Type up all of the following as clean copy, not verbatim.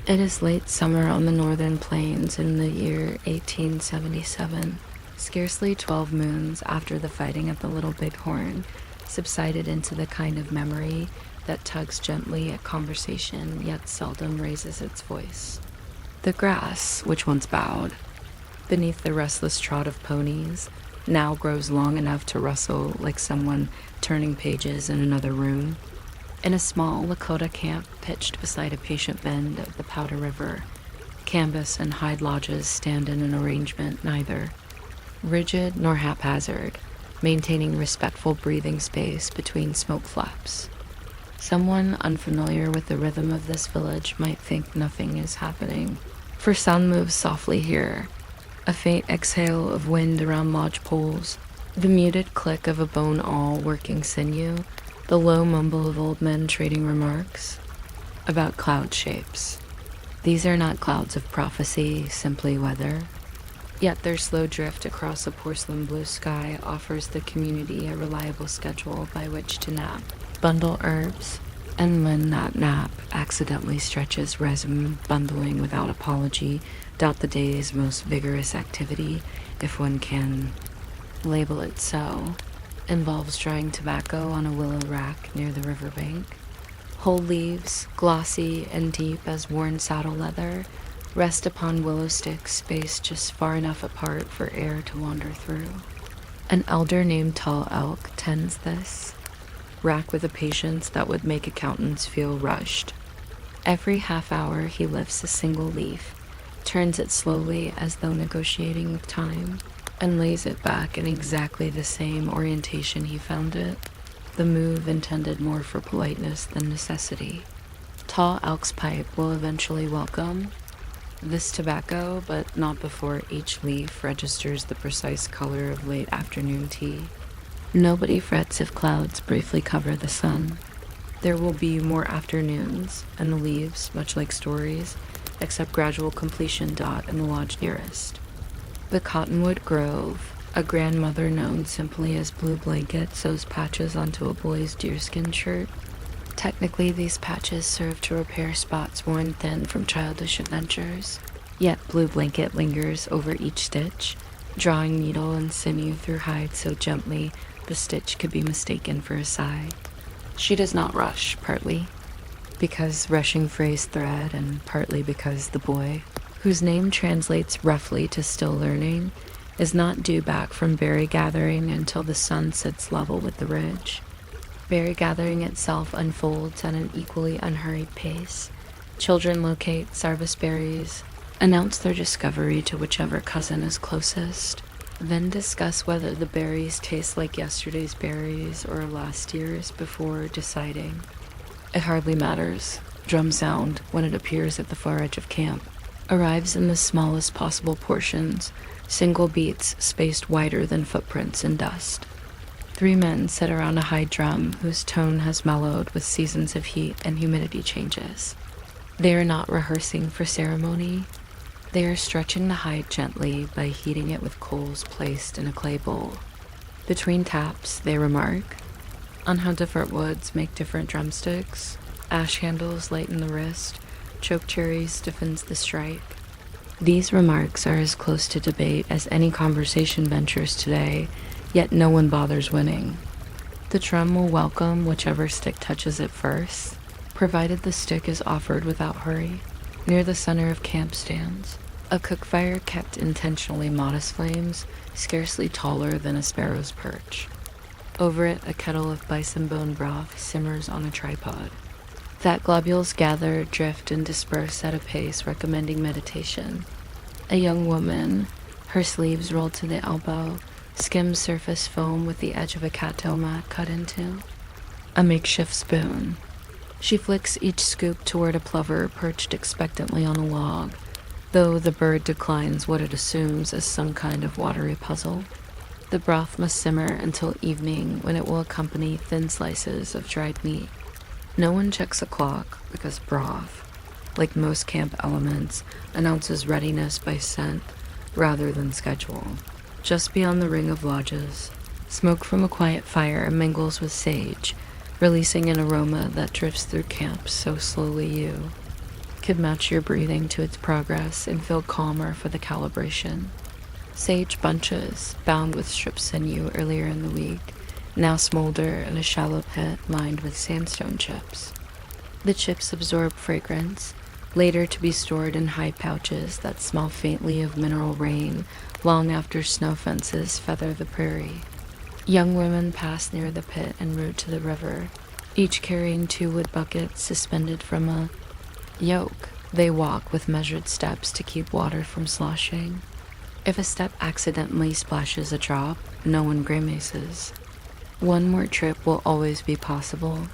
It is late summer on the northern plains in the year 1877, scarcely 12 moons after the fighting at the Little Bighorn subsided into the kind of memory that tugs gently at conversation yet seldom raises its voice. The grass, which once bowed beneath the restless trot of ponies, now grows long enough to rustle like someone turning pages in another room. In a small Lakota camp pitched beside a patient bend of the Powder River, canvas and hide lodges stand in an arrangement neither rigid nor haphazard, maintaining respectful breathing space between smoke flaps. Someone unfamiliar with the rhythm of this village might think nothing is happening, for sound moves softly here, a faint exhale of wind around lodge poles, the muted click of a bone awl working sinew, the low mumble of old men trading remarks about cloud shapes. These are not clouds of prophecy, simply weather. Yet their slow drift across a porcelain blue sky offers the community a reliable schedule by which to nap, bundle herbs, and when that nap accidentally stretches resin bundling without apology, doubt the day's most vigorous activity, if one can label it so, involves drying tobacco on a willow rack near the riverbank. Whole leaves, glossy and deep as worn saddle leather, rest upon willow sticks spaced just far enough apart for air to wander through. An elder named Tall Elk tends this rack with a patience that would make accountants feel rushed. Every half hour he lifts a single leaf, turns it slowly as though negotiating with time, and lays it back in exactly the same orientation he found it, the move intended more for politeness than necessity. Tall Elk's pipe will eventually welcome this tobacco, but not before each leaf registers the precise color of late afternoon tea. Nobody frets if clouds briefly cover the sun. There will be more afternoons, and the leaves, much like stories, accept gradual completion dot in the lodge nearest. The Cottonwood Grove, a grandmother known simply as Blue Blanket, sews patches onto a boy's deerskin shirt. Technically, these patches serve to repair spots worn thin from childish adventures, yet Blue Blanket lingers over each stitch, drawing needle and sinew through hide so gently the stitch could be mistaken for a sigh. She does not rush, partly because rushing frays thread, and partly because the boy, whose name translates roughly to still learning, is not due back from berry gathering until the sun sits level with the ridge. Berry gathering itself unfolds at an equally unhurried pace. Children locate sarvice berries, announce their discovery to whichever cousin is closest, then discuss whether the berries taste like yesterday's berries or last year's before deciding. It hardly matters. Drum sound, when it appears at the far edge of camp, arrives in the smallest possible portions, single beats spaced wider than footprints in dust. 3 men sit around a high drum whose tone has mellowed with seasons of heat and humidity changes. They are not rehearsing for ceremony. They are stretching the hide gently by heating it with coals placed in a clay bowl. Between taps, they remark on how different woods make different drumsticks. Ash handles lighten the wrist, chokecherry stiffens the strike. These remarks are as close to debate as any conversation ventures today, yet no one bothers winning. The drum will welcome whichever stick touches it first, provided the stick is offered without hurry. Near the center of camp stands a cook fire kept intentionally modest flames, scarcely taller than a sparrow's perch. Over it, a kettle of bison bone broth simmers on a tripod. Fat globules gather, drift, and disperse at a pace recommending meditation. A young woman, her sleeves rolled to the elbow, skims surface foam with the edge of a cattail mat cut into a makeshift spoon. She flicks each scoop toward a plover perched expectantly on a log, though the bird declines what it assumes as some kind of watery puzzle. The broth must simmer until evening, when it will accompany thin slices of dried meat. No one checks a clock, because broth, like most camp elements, announces readiness by scent rather than schedule. Just beyond the ring of lodges, smoke from a quiet fire mingles with sage, releasing an aroma that drifts through camp so slowly you could match your breathing to its progress and feel calmer for the calibration. Sage bunches, bound with stripped sinew earlier in the week, now smolder in a shallow pit lined with sandstone chips. The chips absorb fragrance, later to be stored in high pouches that smell faintly of mineral rain long after snow fences feather the prairie. Young women pass near the pit en route to the river, each carrying 2 wood buckets suspended from a yoke. They walk with measured steps to keep water from sloshing. If a step accidentally splashes a drop, no one grimaces. One more trip will always be possible,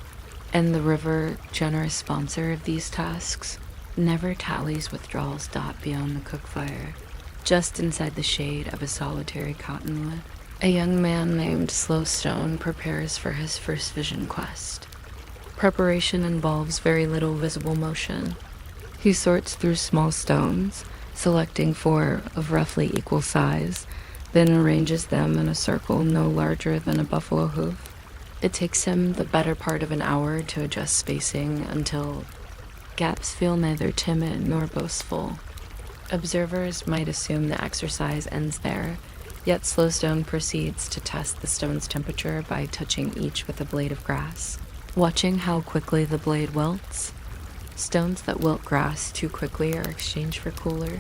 and the river, generous sponsor of these tasks, never tallies withdrawals dot beyond the cook fire, just inside the shade of a solitary cottonwood. A young man named Slowstone prepares for his first vision quest. Preparation involves very little visible motion. He sorts through small stones, selecting 4 of roughly equal size, then arranges them in a circle no larger than a buffalo hoof. It takes him the better part of an hour to adjust spacing until gaps feel neither timid nor boastful. Observers might assume the exercise ends there, yet Slowstone proceeds to test the stone's temperature by touching each with a blade of grass. Watching how quickly the blade wilts, stones that wilt grass too quickly are exchanged for cooler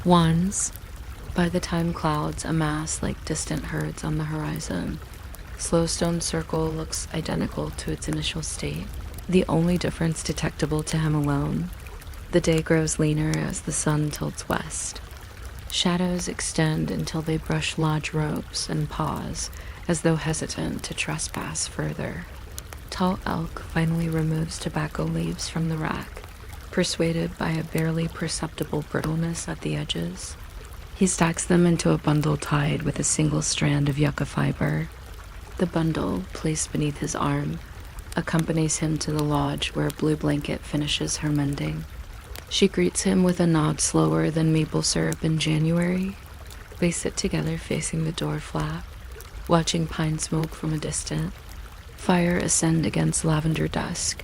ones. By the time clouds amass like distant herds on the horizon, Slowstone's circle looks identical to its initial state, the only difference detectable to him alone. The day grows leaner as the sun tilts west. Shadows extend until they brush lodge ropes and pause, as though hesitant to trespass further. Tall elk finally removes tobacco leaves from the rack, persuaded by a barely perceptible brittleness at the edges. He stacks them into a bundle tied with a single strand of yucca fiber. The bundle, placed beneath his arm, accompanies him to the lodge where Blue Blanket finishes her mending. She greets him with a nod slower than maple syrup in January. They sit together facing the door flap, watching pine smoke from a distant fire ascend against lavender dusk.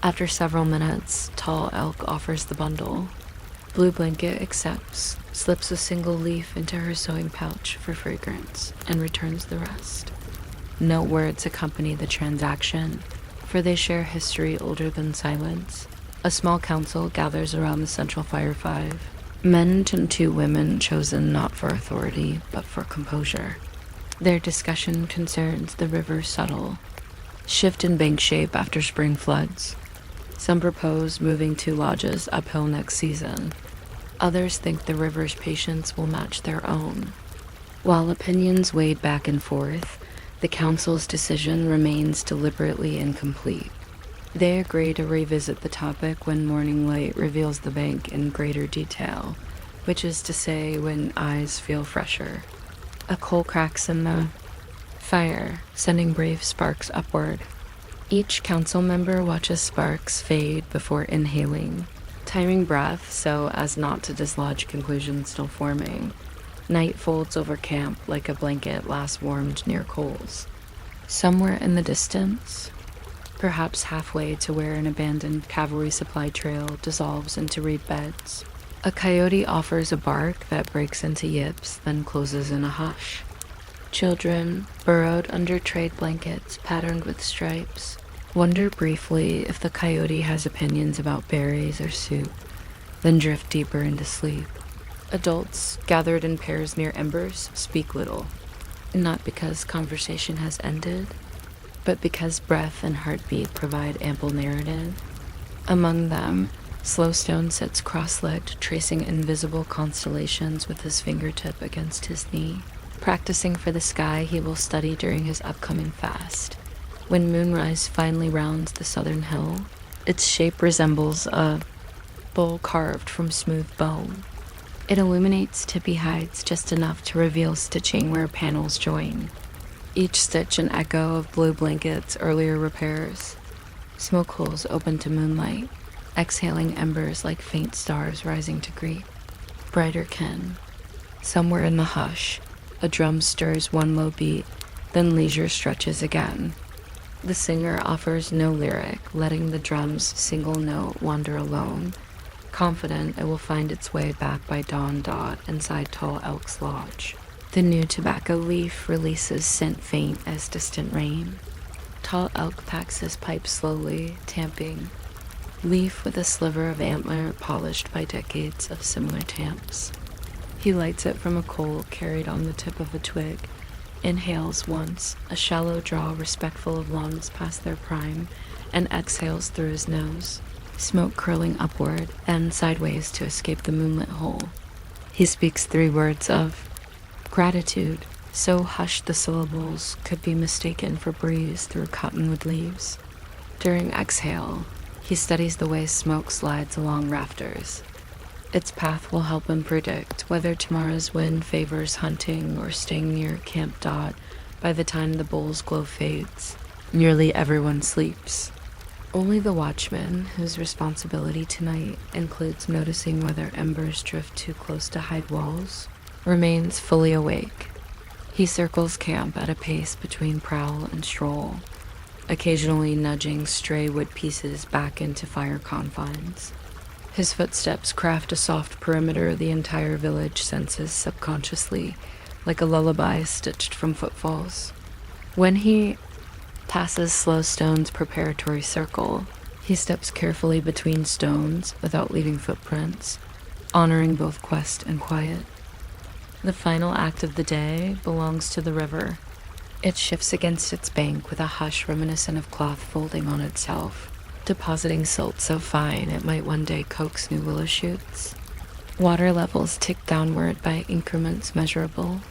After several minutes, Tall Elk offers the bundle. Blue Blanket accepts, slips a single leaf into her sewing pouch for fragrance, and returns the rest. No words accompany the transaction, for they share history older than silence. A small council gathers around the central fire 5. Men and 2 women chosen not for authority, but for composure. Their discussion concerns the river's subtle shift in bank shape after spring floods. Some propose moving 2 lodges uphill next season. Others think the river's patience will match their own. While opinions wade back and forth, the council's decision remains deliberately incomplete. They agree to revisit the topic when morning light reveals the bank in greater detail, which is to say when eyes feel fresher. A coal cracks in the fire, sending brave sparks upward. Each council member watches sparks fade before inhaling, timing breath so as not to dislodge conclusions still forming. Night folds over camp like a blanket last warmed near coals. Somewhere in the distance, perhaps halfway to where an abandoned cavalry supply trail dissolves into reed beds, a coyote offers a bark that breaks into yips, then closes in a hush. Children, burrowed under trade blankets patterned with stripes, wonder briefly if the coyote has opinions about berries or soup, then drift deeper into sleep. Adults, gathered in pairs near embers, speak little, not because conversation has ended, but because breath and heartbeat provide ample narrative. Among them, Slowstone sits cross-legged, tracing invisible constellations with his fingertip against his knee, practicing for the sky he will study during his upcoming fast. When moonrise finally rounds the southern hill, its shape resembles a bowl carved from smooth bone. It illuminates tippy heights just enough to reveal stitching where panels join, each stitch an echo of Blue Blanket's earlier repairs. Smoke holes open to moonlight, exhaling embers like faint stars rising to greet brighter kin. Somewhere in the hush, a drum stirs one low beat, then leisure stretches again. The singer offers no lyric, letting the drum's single note wander alone, confident it will find its way back by dawn dot inside Tall Elk's lodge. The new tobacco leaf releases scent faint as distant rain. Tall Elk packs his pipe slowly, tamping, leaf with a sliver of antler polished by decades of similar tamps. He lights it from a coal carried on the tip of a twig, inhales once, a shallow draw respectful of lungs past their prime, and exhales through his nose, smoke curling upward and sideways to escape the moonlit hole. He speaks 3 words of gratitude, so hushed the syllables could be mistaken for breeze through cottonwood leaves. During exhale, he studies the way smoke slides along rafters. Its path will help him predict whether tomorrow's wind favors hunting or staying near Camp Dot by the time the bowl's glow fades. Nearly everyone sleeps. Only the watchman, whose responsibility tonight includes noticing whether embers drift too close to hide walls, remains fully awake. He circles camp at a pace between prowl and stroll, occasionally nudging stray wood pieces back into fire confines. His footsteps craft a soft perimeter the entire village senses subconsciously, like a lullaby stitched from footfalls. When he passes Slow Stone's preparatory circle, he steps carefully between stones without leaving footprints, honoring both quest and quiet. The final act of the day belongs to the river. It shifts against its bank with a hush reminiscent of cloth folding on itself, depositing silt so fine it might one day coax new willow shoots. Water levels tick downward by increments measurable,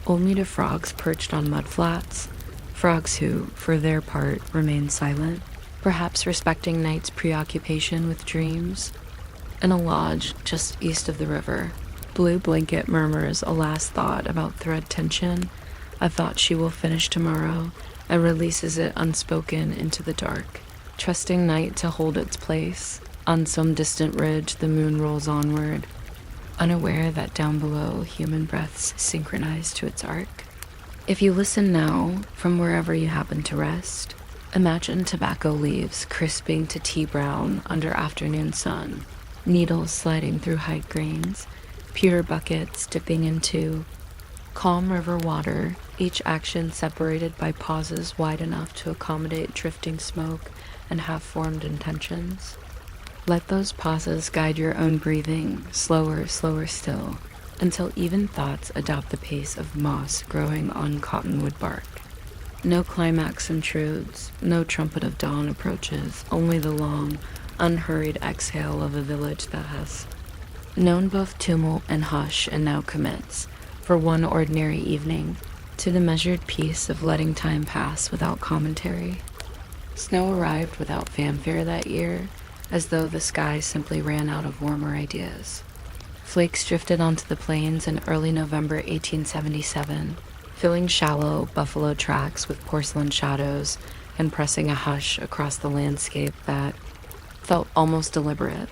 only to frogs perched on mud flats, frogs who, for their part, remain silent, perhaps respecting night's preoccupation with dreams. In a lodge just east of the river, Blue Blanket murmurs a last thought about thread tension, a thought she will finish tomorrow, and releases it unspoken into the dark. Trusting night to hold its place, on some distant ridge the moon rolls onward, unaware that down below human breaths synchronize to its arc. If you listen now, from wherever you happen to rest, imagine tobacco leaves crisping to tea brown under afternoon sun, needles sliding through hide grains, pewter buckets dipping into calm river water, each action separated by pauses wide enough to accommodate drifting smoke and half-formed intentions. Let those pauses guide your own breathing, slower still, until even thoughts adopt the pace of moss growing on cottonwood bark. No climax intrudes, no trumpet of dawn approaches, only the long, unhurried exhale of a village that has known both tumult and hush and now commits, for one ordinary evening, to the measured peace of letting time pass without commentary. Snow arrived without fanfare that year, as though the sky simply ran out of warmer ideas. Flakes drifted onto the plains in early November 1877, filling shallow buffalo tracks with porcelain shadows and pressing a hush across the landscape that felt almost deliberate.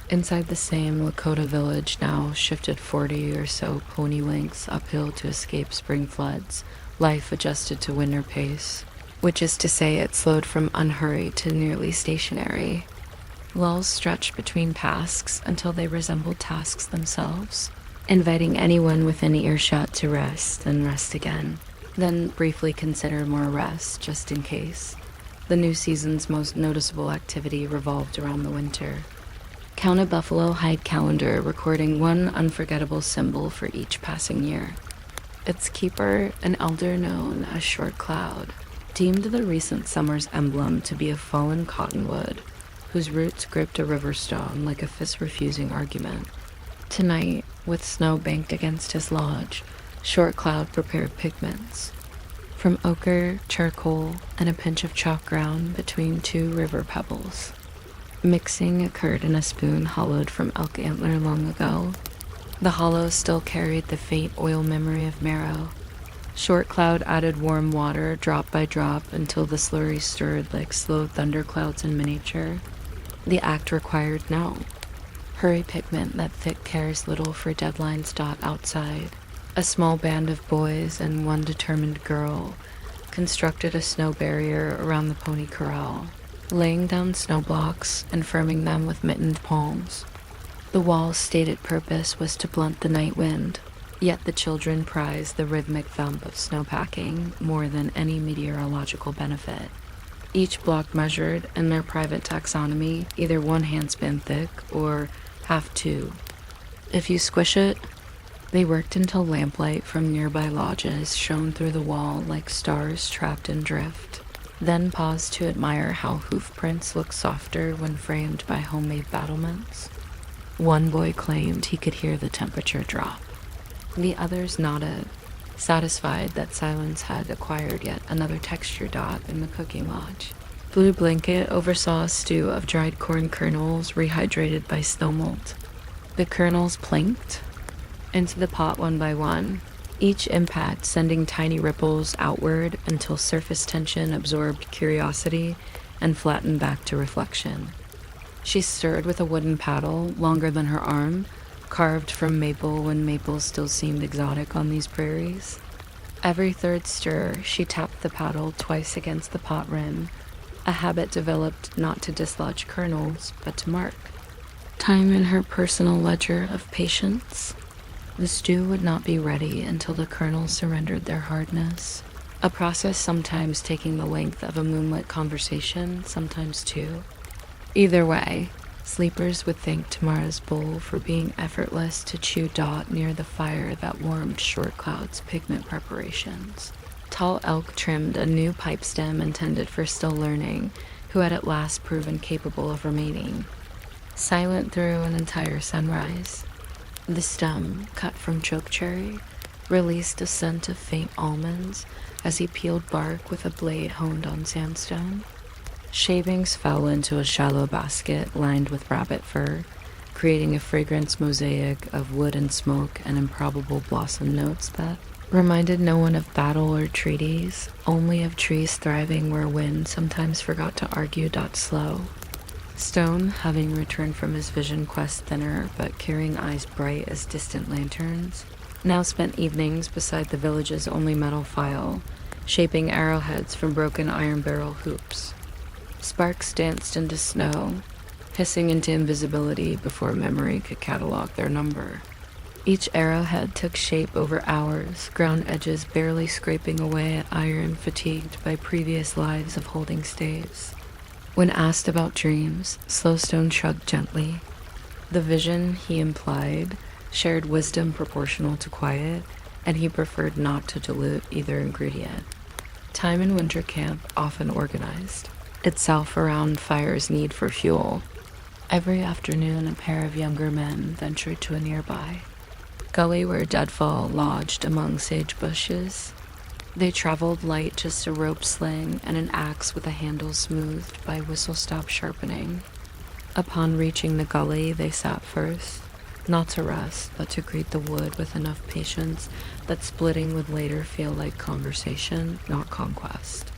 Inside the same Lakota village now shifted 40 or so pony lengths uphill to escape spring floods, life adjusted to winter pace, which is to say it slowed from unhurried to nearly stationary. Lulls stretched between tasks until they resembled tasks themselves, inviting anyone within earshot to rest and rest again, then briefly consider more rest just in case. The new season's most noticeable activity revolved around the winter. Count a buffalo hide calendar recording one unforgettable symbol for each passing year. Its keeper, an elder known as Short Cloud, deemed the recent summer's emblem to be a fallen cottonwood, whose roots gripped a river stone like a fist-refusing argument. Tonight, with snow banked against his lodge, Short Cloud prepared pigments. From ochre, charcoal, and a pinch of chalk ground between 2 river pebbles. Mixing occurred in a spoon hollowed from elk antler long ago. The hollow still carried the faint oil memory of marrow. Short Cloud added warm water drop by drop until the slurry stirred like slow thunderclouds in miniature. The act required no hurry pigment that thick cares little for deadlines dot outside. A small band of boys and one determined girl constructed a snow barrier around the pony corral, laying down snow blocks and firming them with mittened palms. The wall's stated purpose was to blunt the night wind, yet the children prized the rhythmic thump of snowpacking more than any meteorological benefit. Each block measured, in their private taxonomy, either 1 handspin thick or half 2. If you squish it, they worked until lamplight from nearby lodges shone through the wall like stars trapped in drift, then paused to admire how hoof prints look softer when framed by homemade battlements. One boy claimed he could hear the temperature drop. The others nodded, satisfied that silence had acquired yet another texture dot in the cooking lodge. Blue Blanket oversaw a stew of dried corn kernels rehydrated by snowmelt. The kernels planked into the pot one by one, each impact sending tiny ripples outward until surface tension absorbed curiosity and flattened back to reflection. She stirred with a wooden paddle longer than her arm, carved from maple when maple still seemed exotic on these prairies. Every third stir, she tapped the paddle twice against the pot rim, a habit developed not to dislodge kernels, but to mark time in her personal ledger of patience. The stew would not be ready until the kernels surrendered their hardness, a process sometimes taking the length of a moonlit conversation, sometimes 2. Either way, sleepers would thank tomorrow's bowl for being effortless to chew dot near the fire that warmed Short Cloud's pigment preparations. Tall elk trimmed a new pipe stem intended for still learning, who had at last proven capable of remaining. Silent through an entire sunrise, the stem, cut from chokecherry, released a scent of faint almonds as he peeled bark with a blade honed on sandstone. Shavings fell into a shallow basket lined with rabbit fur, creating a fragrance mosaic of wood and smoke and improbable blossom notes that reminded no one of battle or treaties, only of trees thriving where wind sometimes forgot to argue. Slow. Stone, having returned from his vision quest thinner but carrying eyes bright as distant lanterns, now spent evenings beside the village's only metal file, shaping arrowheads from broken iron barrel hoops. Sparks danced into snow, hissing into invisibility before memory could catalog their number. Each arrowhead took shape over hours, ground edges barely scraping away at iron fatigued by previous lives of holding staves. When asked about dreams, Slowstone shrugged gently. The vision, he implied, shared wisdom proportional to quiet, and he preferred not to dilute either ingredient. Time in winter camp often organized itself around fire's need for fuel. Every afternoon, a pair of younger men ventured to a nearby gully where deadfall lodged among sage bushes. They traveled light, just a rope sling and an axe with a handle smoothed by whistle-stop sharpening. Upon reaching the gully, they sat first, not to rest, but to greet the wood with enough patience that splitting would later feel like conversation, not conquest.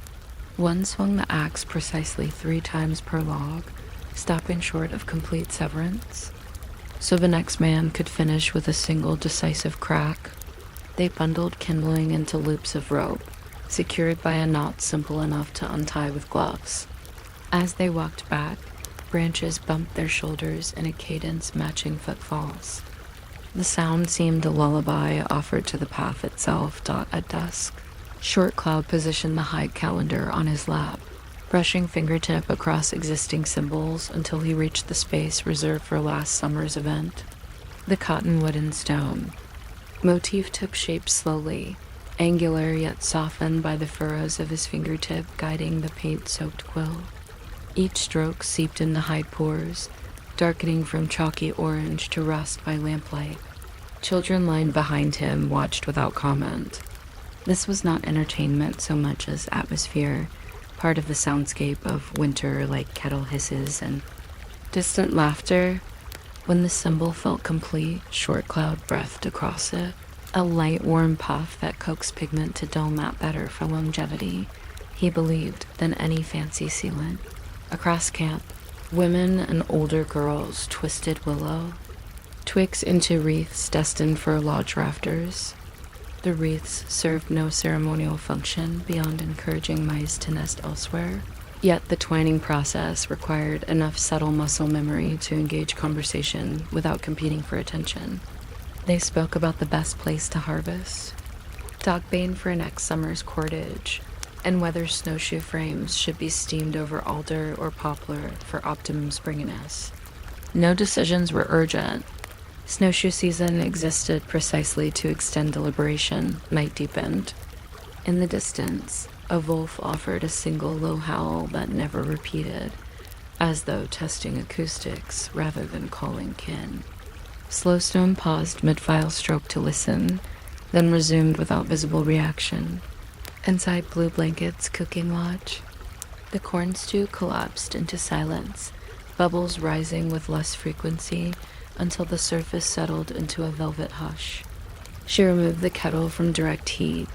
One swung the axe precisely 3 times per log, stopping short of complete severance, so the next man could finish with a single decisive crack. They bundled kindling into loops of rope, secured by a knot simple enough to untie with gloves. As they walked back, branches bumped their shoulders in a cadence matching footfalls. The sound seemed a lullaby offered to the path itself. At dusk, Short Cloud positioned the hide calendar on his lap, brushing fingertip across existing symbols until he reached the space reserved for last summer's event. The cottonwood and stone motif took shape slowly, angular yet softened by the furrows of his fingertip guiding the paint-soaked quill. Each stroke seeped into hide pores, darkening from chalky orange to rust by lamplight. Children lined behind him watched without comment. This was not entertainment so much as atmosphere, part of the soundscape of winter like kettle hisses and distant laughter. When the symbol felt complete, Short Cloud breathed across it, a light, warm puff that coaxed pigment to dome out better for longevity, he believed, than any fancy sealant. Across camp, women and older girls twisted willow, twigs into wreaths destined for lodge rafters. The wreaths served no ceremonial function beyond encouraging mice to nest elsewhere. Yet the twining process required enough subtle muscle memory to engage conversation without competing for attention. They spoke about the best place to harvest, dogbane for next summer's cordage, and whether snowshoe frames should be steamed over alder or poplar for optimum springiness. No decisions were urgent. Snowshoe season existed precisely to extend deliberation. Night deepened. In the distance, a wolf offered a single low howl that never repeated, as though testing acoustics rather than calling kin. Slowstone paused mid-file stroke to listen, then resumed without visible reaction. Inside Blue Blanket's cooking lodge, the corn stew collapsed into silence, bubbles rising with less frequency until the surface settled into a velvet hush. She removed the kettle from direct heat,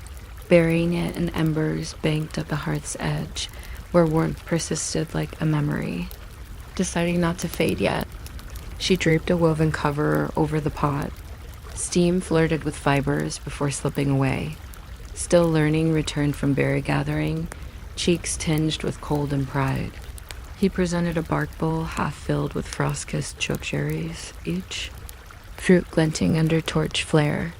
burying it in embers banked at the hearth's edge, where warmth persisted like a memory. Deciding not to fade yet, she draped a woven cover over the pot. Steam flirted with fibers before slipping away. Still learning returned from berry gathering, cheeks tinged with cold and pride. He presented a bark bowl half filled with frost-kissed chokecherries each, fruit glinting under torch flare.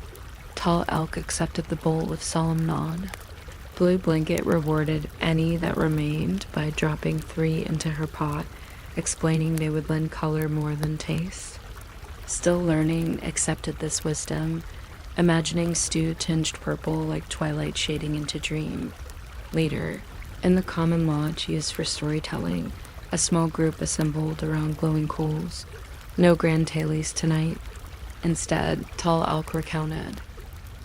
Tall Elk accepted the bowl with solemn nod. Blue Blanket rewarded any that remained by dropping 3 into her pot, explaining they would lend color more than taste. Still learning accepted this wisdom, imagining stew tinged purple like twilight shading into dream. Later, in the common lodge used for storytelling, a small group assembled around glowing coals. No grand tales tonight. Instead, Tall Elk recounted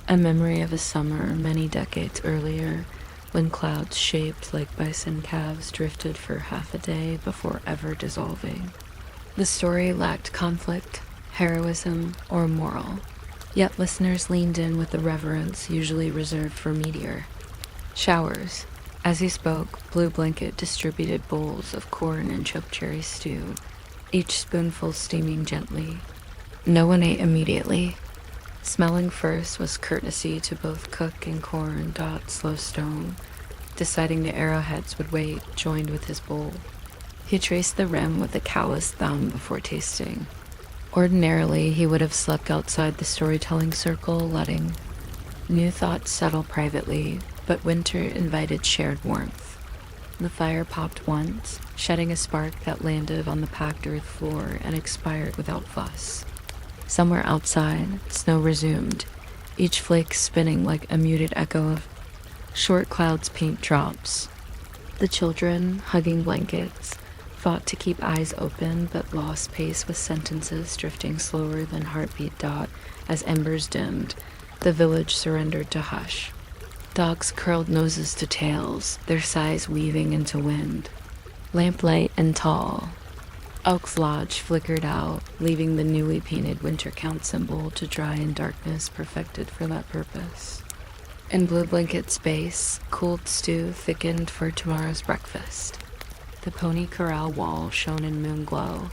a memory of a summer many decades earlier, when clouds shaped like bison calves drifted for half a day before ever dissolving. The story lacked conflict, heroism, or moral, yet listeners leaned in with the reverence usually reserved for meteor. Showers. As he spoke, Blue Blanket distributed bowls of corn and chokecherry stew, each spoonful steaming gently. No one ate immediately. Smelling first was courtesy to both cook and corn. Slowstone, deciding the arrowheads would wait, joined with his bowl. He traced the rim with a calloused thumb before tasting. Ordinarily, he would have slept outside the storytelling circle, letting new thoughts settle privately, but winter invited shared warmth. The fire popped once, shedding a spark that landed on the packed earth floor and expired without fuss. Somewhere outside, snow resumed, each flake spinning like a muted echo of short clouds paint drops. The children, hugging blankets, fought to keep eyes open but lost pace with sentences drifting slower than heartbeat. As embers dimmed, the village surrendered to hush. Dogs curled noses to tails, their sighs weaving into wind. Lamplight and tall, Elk's Lodge flickered out, leaving the newly painted winter count symbol to dry in darkness perfected for that purpose. In Blue Blanket's base, cooled stew thickened for tomorrow's breakfast. The pony corral wall shone in moon glow,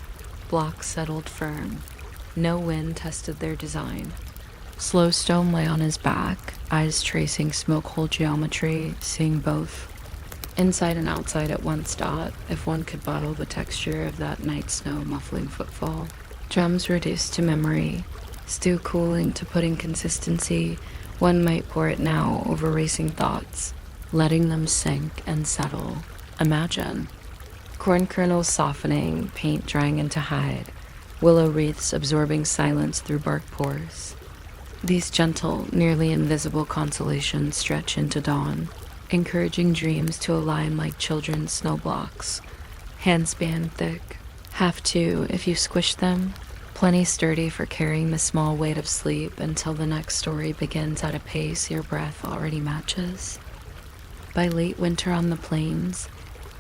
blocks settled firm. No wind tested their design. Slowstone lay on his back, eyes tracing smoke hole geometry, seeing both inside and outside at once. If one could bottle the texture of that night snow muffling footfall. Drums reduced to memory, stew cooling to pudding consistency. One might pour it now over racing thoughts, letting them sink and settle. Imagine corn kernels softening, paint drying into hide, willow wreaths absorbing silence through bark pores. These gentle, nearly invisible consolations stretch into dawn, encouraging dreams to align like children's snow blocks, handspan thick, half two if you squish them, plenty sturdy for carrying the small weight of sleep until the next story begins at a pace your breath already matches. By late winter on the plains,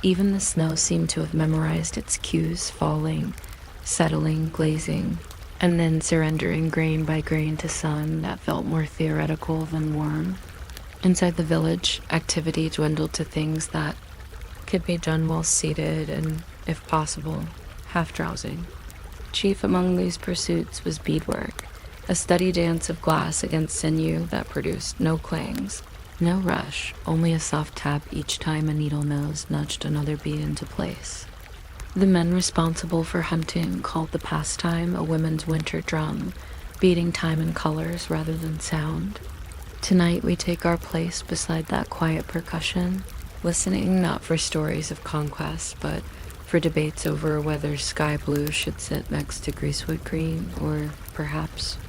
even the snow seemed to have memorized its cues, falling, settling, glazing, and then surrendering grain by grain to sun that felt more theoretical than warm. Inside the village, activity dwindled to things that could be done while seated and, if possible, half drowsing. Chief among these pursuits was beadwork, a steady dance of glass against sinew that produced no clangs. No rush, only a soft tap each time a needle nose nudged another bead into place. The men responsible for hunting called the pastime a women's winter drum, beating time in colors rather than sound. Tonight we take our place beside that quiet percussion, listening not for stories of conquest, but for debates over whether sky blue should sit next to greasewood green, or perhaps.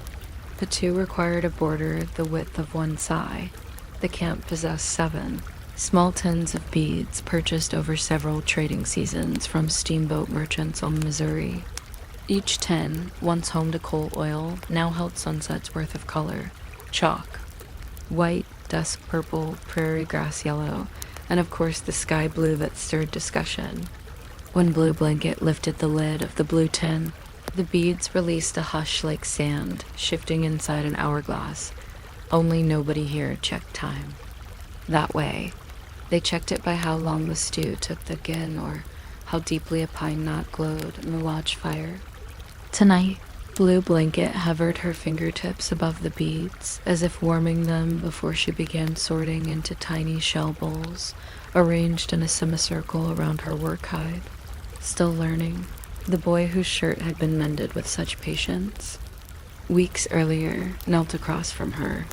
The two required a border the width of one sigh. The camp possessed 7 small tins of beads purchased over several trading seasons from steamboat merchants on the Missouri. Each tin, once home to coal oil, now held sunsets worth of color. Chalk. White, dusk purple, prairie grass yellow, and of course the sky blue that stirred discussion. When Blue Blanket lifted the lid of the blue tin, the beads released a hush like sand, shifting inside an hourglass. Only nobody here checked time. That way, they checked it by how long the stew took the gin, or how deeply a pine knot glowed in the lodge fire. Tonight, Blue Blanket hovered her fingertips above the beads, as if warming them before she began sorting into tiny shell bowls, arranged in a semicircle around her work hide. Still learning, the boy whose shirt had been mended with such patience, weeks earlier, knelt across from her,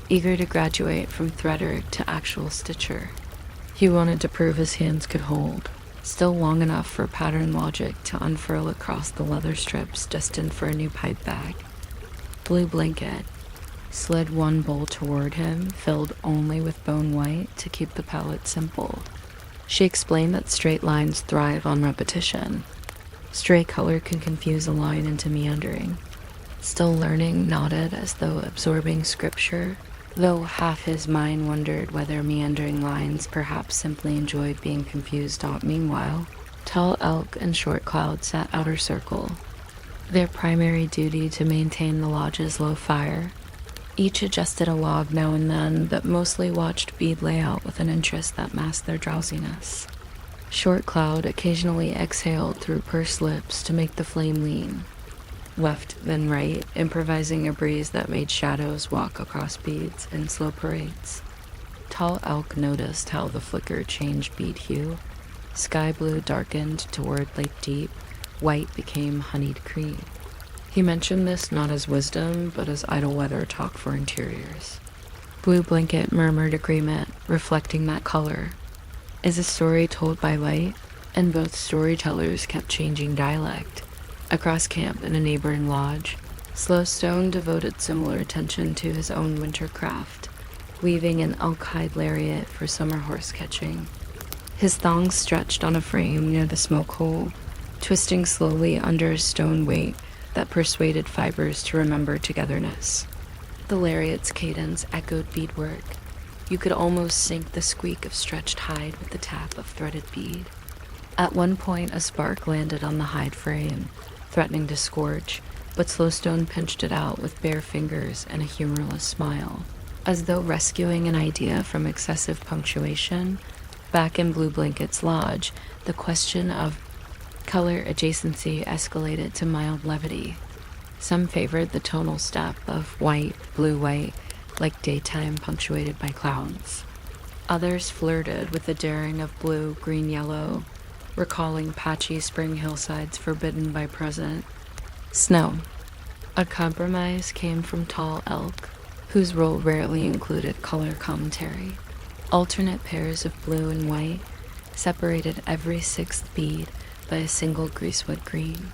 eager to graduate from threader to actual stitcher. He wanted to prove his hands could hold, still long enough for pattern logic to unfurl across the leather strips destined for a new pipe bag. Blue Blanket slid one bowl toward him, filled only with bone white to keep the palette simple. She explained that straight lines thrive on repetition. Stray color can confuse a line into meandering. Still learning, nodded as though absorbing scripture, though half his mind wondered whether meandering lines perhaps simply enjoyed being confused. Meanwhile, Tall Elk and Short Cloud sat outer circle, their primary duty to maintain the lodge's low fire. Each adjusted a log now and then, but mostly watched bead layout with an interest that masked their drowsiness. Short Cloud occasionally exhaled through pursed lips to make the flame lean. Left then right, improvising a breeze that made shadows walk across beads in slow parades. Tall Elk noticed how the flicker changed bead hue. Sky blue darkened toward lake deep, white became honeyed cream. He mentioned this not as wisdom, but as idle weather talk for interiors. Blue Blanket murmured agreement, reflecting that color. Is a story told by light? And both storytellers kept changing dialect. Across camp in a neighboring lodge, Slowstone devoted similar attention to his own winter craft, weaving an elk hide lariat for summer horse catching. His thongs stretched on a frame near the smoke hole, twisting slowly under a stone weight that persuaded fibers to remember togetherness. The lariat's cadence echoed beadwork. You could almost sync the squeak of stretched hide with the tap of threaded bead. At one point, a spark landed on the hide frame, threatening to scorch, but Slowstone pinched it out with bare fingers and a humorless smile. As though rescuing an idea from excessive punctuation, back in Blue Blanket's lodge, the question of color adjacency escalated to mild levity. Some favored the tonal step of white, blue-white, like daytime punctuated by clouds. Others flirted with the daring of blue, green, yellow, recalling patchy spring hillsides forbidden by present snow. A compromise came from Tall Elk, whose role rarely included color commentary. Alternate pairs of blue and white separated every 6th bead by a single greasewood green.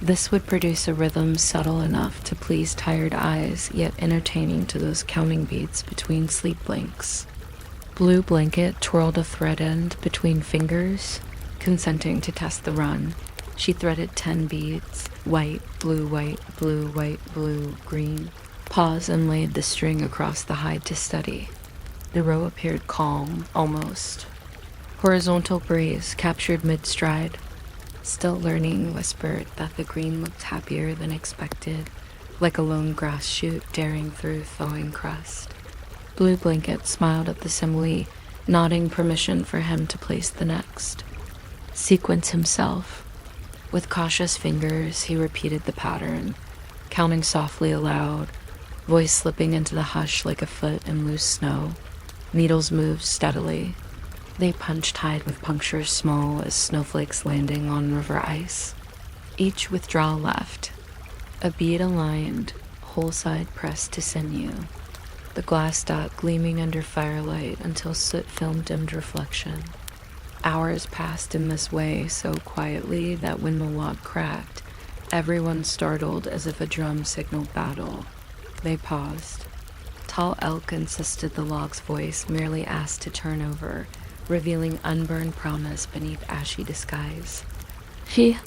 This would produce a rhythm subtle enough to please tired eyes, yet entertaining to those counting beats between sleep blinks. Blue Blanket twirled a thread end between fingers, consenting to test the run. She threaded 10 beads, white, blue, green. Paused and laid the string across the hide to study. The row appeared calm, almost. Horizontal breeze captured mid-stride. Still learning, whispered that the green looked happier than expected, like a lone grass shoot daring through thawing crust. Blue Blanket smiled at the simile, nodding permission for him to place the next. Sequence himself. With cautious fingers, he repeated the pattern, counting softly aloud, voice slipping into the hush like a foot in loose snow. Needles moved steadily. They punched hide with punctures small as snowflakes landing on river ice. Each withdrawal left. A bead aligned, whole side pressed to sinew. The glass dot gleaming under firelight until soot film dimmed reflection. Hours passed in this way so quietly that when the log cracked, everyone startled as if a drum signaled battle. They paused. Tall Elk insisted the log's voice merely asked to turn over, revealing unburned promise beneath ashy disguise. He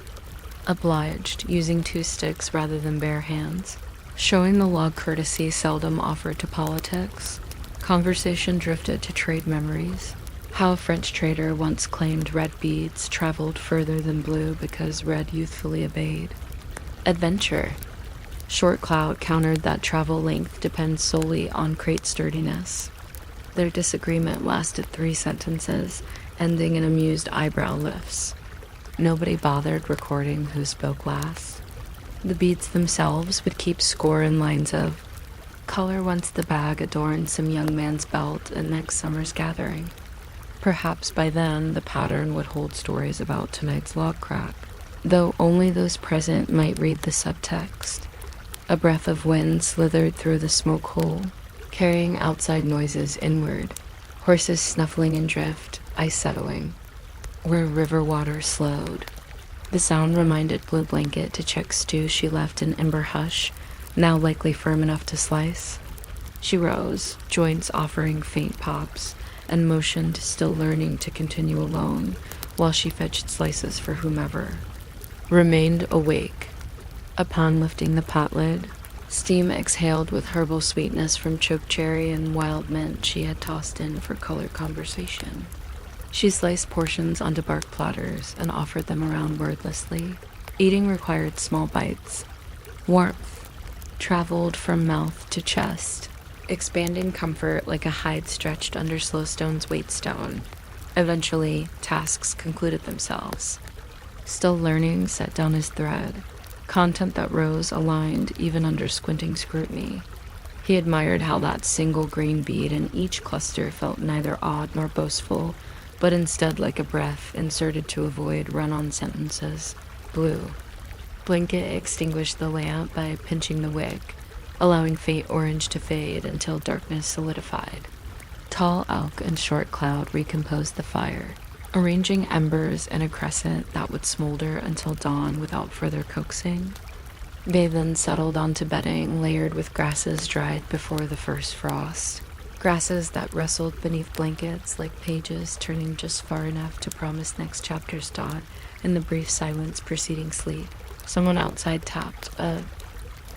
obliged, using 2 sticks rather than bare hands, showing the log courtesy seldom offered to politics. Conversation drifted to trade memories. How a French trader once claimed red beads traveled further than blue because red youthfully obeyed. Adventure. Short Cloud countered that travel length depends solely on crate sturdiness. Their disagreement lasted 3 sentences, ending in amused eyebrow lifts. Nobody bothered recording who spoke last. The beads themselves would keep score in lines of, color once the bag adorned some young man's belt at next summer's gathering. Perhaps by then the pattern would hold stories about tonight's log crack, though only those present might read the subtext. A breath of wind slithered through the smoke hole, carrying outside noises inward, horses snuffling in drift, ice settling, where river water slowed. The sound reminded Blue Blanket to check stew she left in ember hush, now likely firm enough to slice. She rose, joints offering faint pops, and motioned, still learning to continue alone, while she fetched slices for whomever. Remained awake. Upon lifting the pot lid, steam exhaled with herbal sweetness from chokecherry and wild mint she had tossed in for color conversation. She sliced portions onto bark platters and offered them around wordlessly. Eating required small bites. Warmth traveled from mouth to chest, expanding comfort like a hide stretched under Slowstone's weightstone. Eventually, tasks concluded themselves. Still learning set down his thread, content that rose aligned even under squinting scrutiny. He admired how that single green bead in each cluster felt neither odd nor boastful, but instead like a breath inserted to avoid run-on sentences. Blue. Blanket extinguished the lamp by pinching the wick, allowing faint orange to fade until darkness solidified. Tall Elk and Short Cloud recomposed the fire, arranging embers in a crescent that would smolder until dawn without further coaxing. They then settled onto bedding layered with grasses dried before the first frost. Grasses that rustled beneath blankets like pages turning just far enough to promise next chapter's dawn in the brief silence preceding sleep. Someone outside tapped, a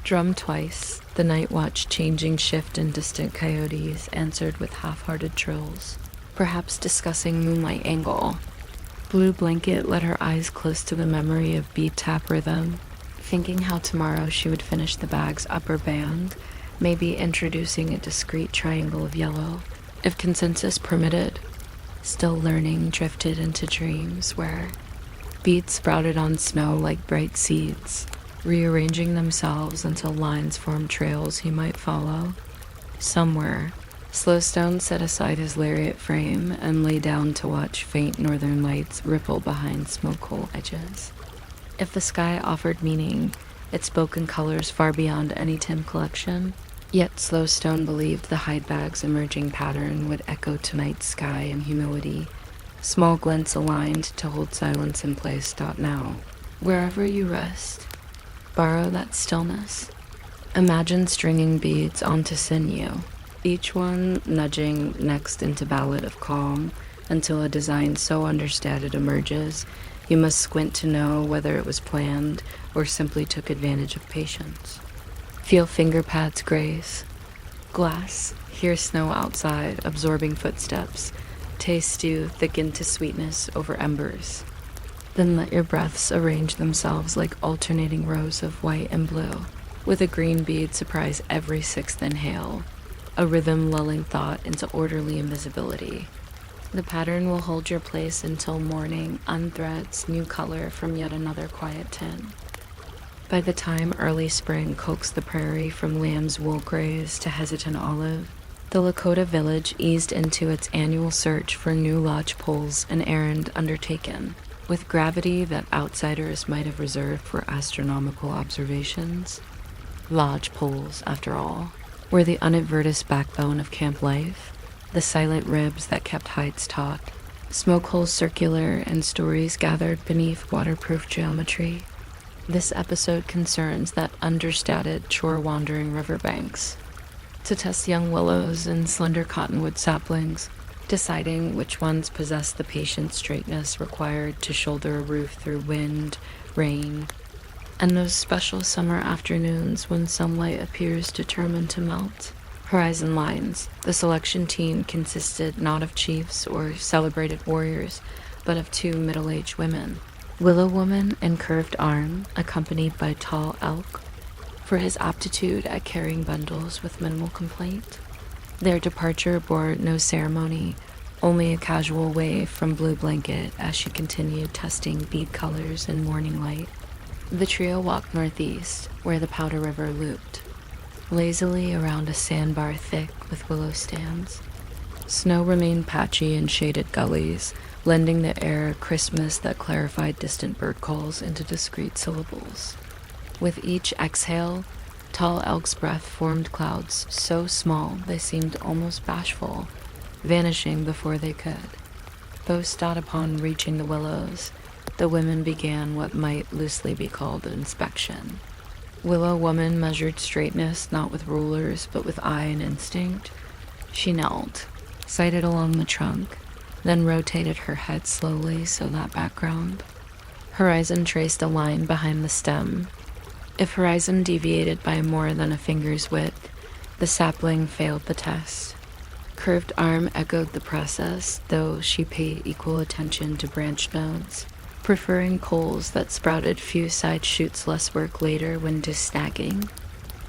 drum twice. The night watch changing shift in distant coyotes answered with half-hearted trills, perhaps discussing moonlight angle. Blue Blanket let her eyes close to the memory of beat tap rhythm, thinking how tomorrow she would finish the bag's upper band, maybe introducing a discrete triangle of yellow, if consensus permitted. Still learning drifted into dreams where beads sprouted on snow like bright seeds, rearranging themselves until lines formed trails he might follow. Somewhere, Slowstone set aside his lariat frame and lay down to watch faint northern lights ripple behind smoke hole edges. If the sky offered meaning, it spoke in colors far beyond any Tim collection. Yet Slowstone believed the hide bag's emerging pattern would echo tonight's sky in humility. Small glints aligned to hold silence in place. Now, wherever you rest, borrow that stillness. Imagine stringing beads onto sinew, each one nudging next into ballad of calm until a design so understated it emerges, you must squint to know whether it was planned or simply took advantage of patience. Feel finger pads graze. Glass, hear snow outside, absorbing footsteps. Taste stew thicken to sweetness over embers. Then let your breaths arrange themselves like alternating rows of white and blue, with a green bead surprise every 6th inhale, a rhythm lulling thought into orderly invisibility. The pattern will hold your place until morning unthreads new color from yet another quiet tin. By the time early spring coaxed the prairie from lamb's wool graze to hesitant olive, The Lakota village eased into its annual search for new lodge poles, an errand undertaken with gravity that outsiders might have reserved for astronomical observations. Lodge poles, after all, were the unadvertised backbone of camp life, the silent ribs that kept hides taut, smoke holes circular, and stories gathered beneath waterproof geometry. This episode concerns that understated, chore-wandering riverbanks. To test young willows and slender cottonwood saplings, deciding which ones possess the patient straightness required to shoulder a roof through wind, rain, and those special summer afternoons when sunlight appears determined to melt. Horizon lines. The selection team consisted not of chiefs or celebrated warriors, but of two middle-aged women. Willow Woman and Curved Arm, accompanied by Tall Elk, for his aptitude at carrying bundles with minimal complaint. Their departure bore no ceremony, only a casual wave from Blue Blanket as she continued testing bead colors in morning light. The trio walked northeast, where the Powder River looped, lazily around a sandbar thick with willow stands. Snow remained patchy in shaded gullies, lending the air a crispness that clarified distant bird calls into discrete syllables. With each exhale, Tall Elk's breath formed clouds so small they seemed almost bashful, vanishing before they could. Boast out upon reaching the willows, the women began what might loosely be called an inspection. Willow Woman measured straightness not with rulers but with eye and instinct. She knelt, sighted along the trunk, then rotated her head slowly so that background. Horizon traced a line behind the stem. If horizon deviated by more than a finger's width, the sapling failed the test. Curved Arm echoed the process, though she paid equal attention to branch nodes, preferring coals that sprouted few side shoots less work later when disnagging.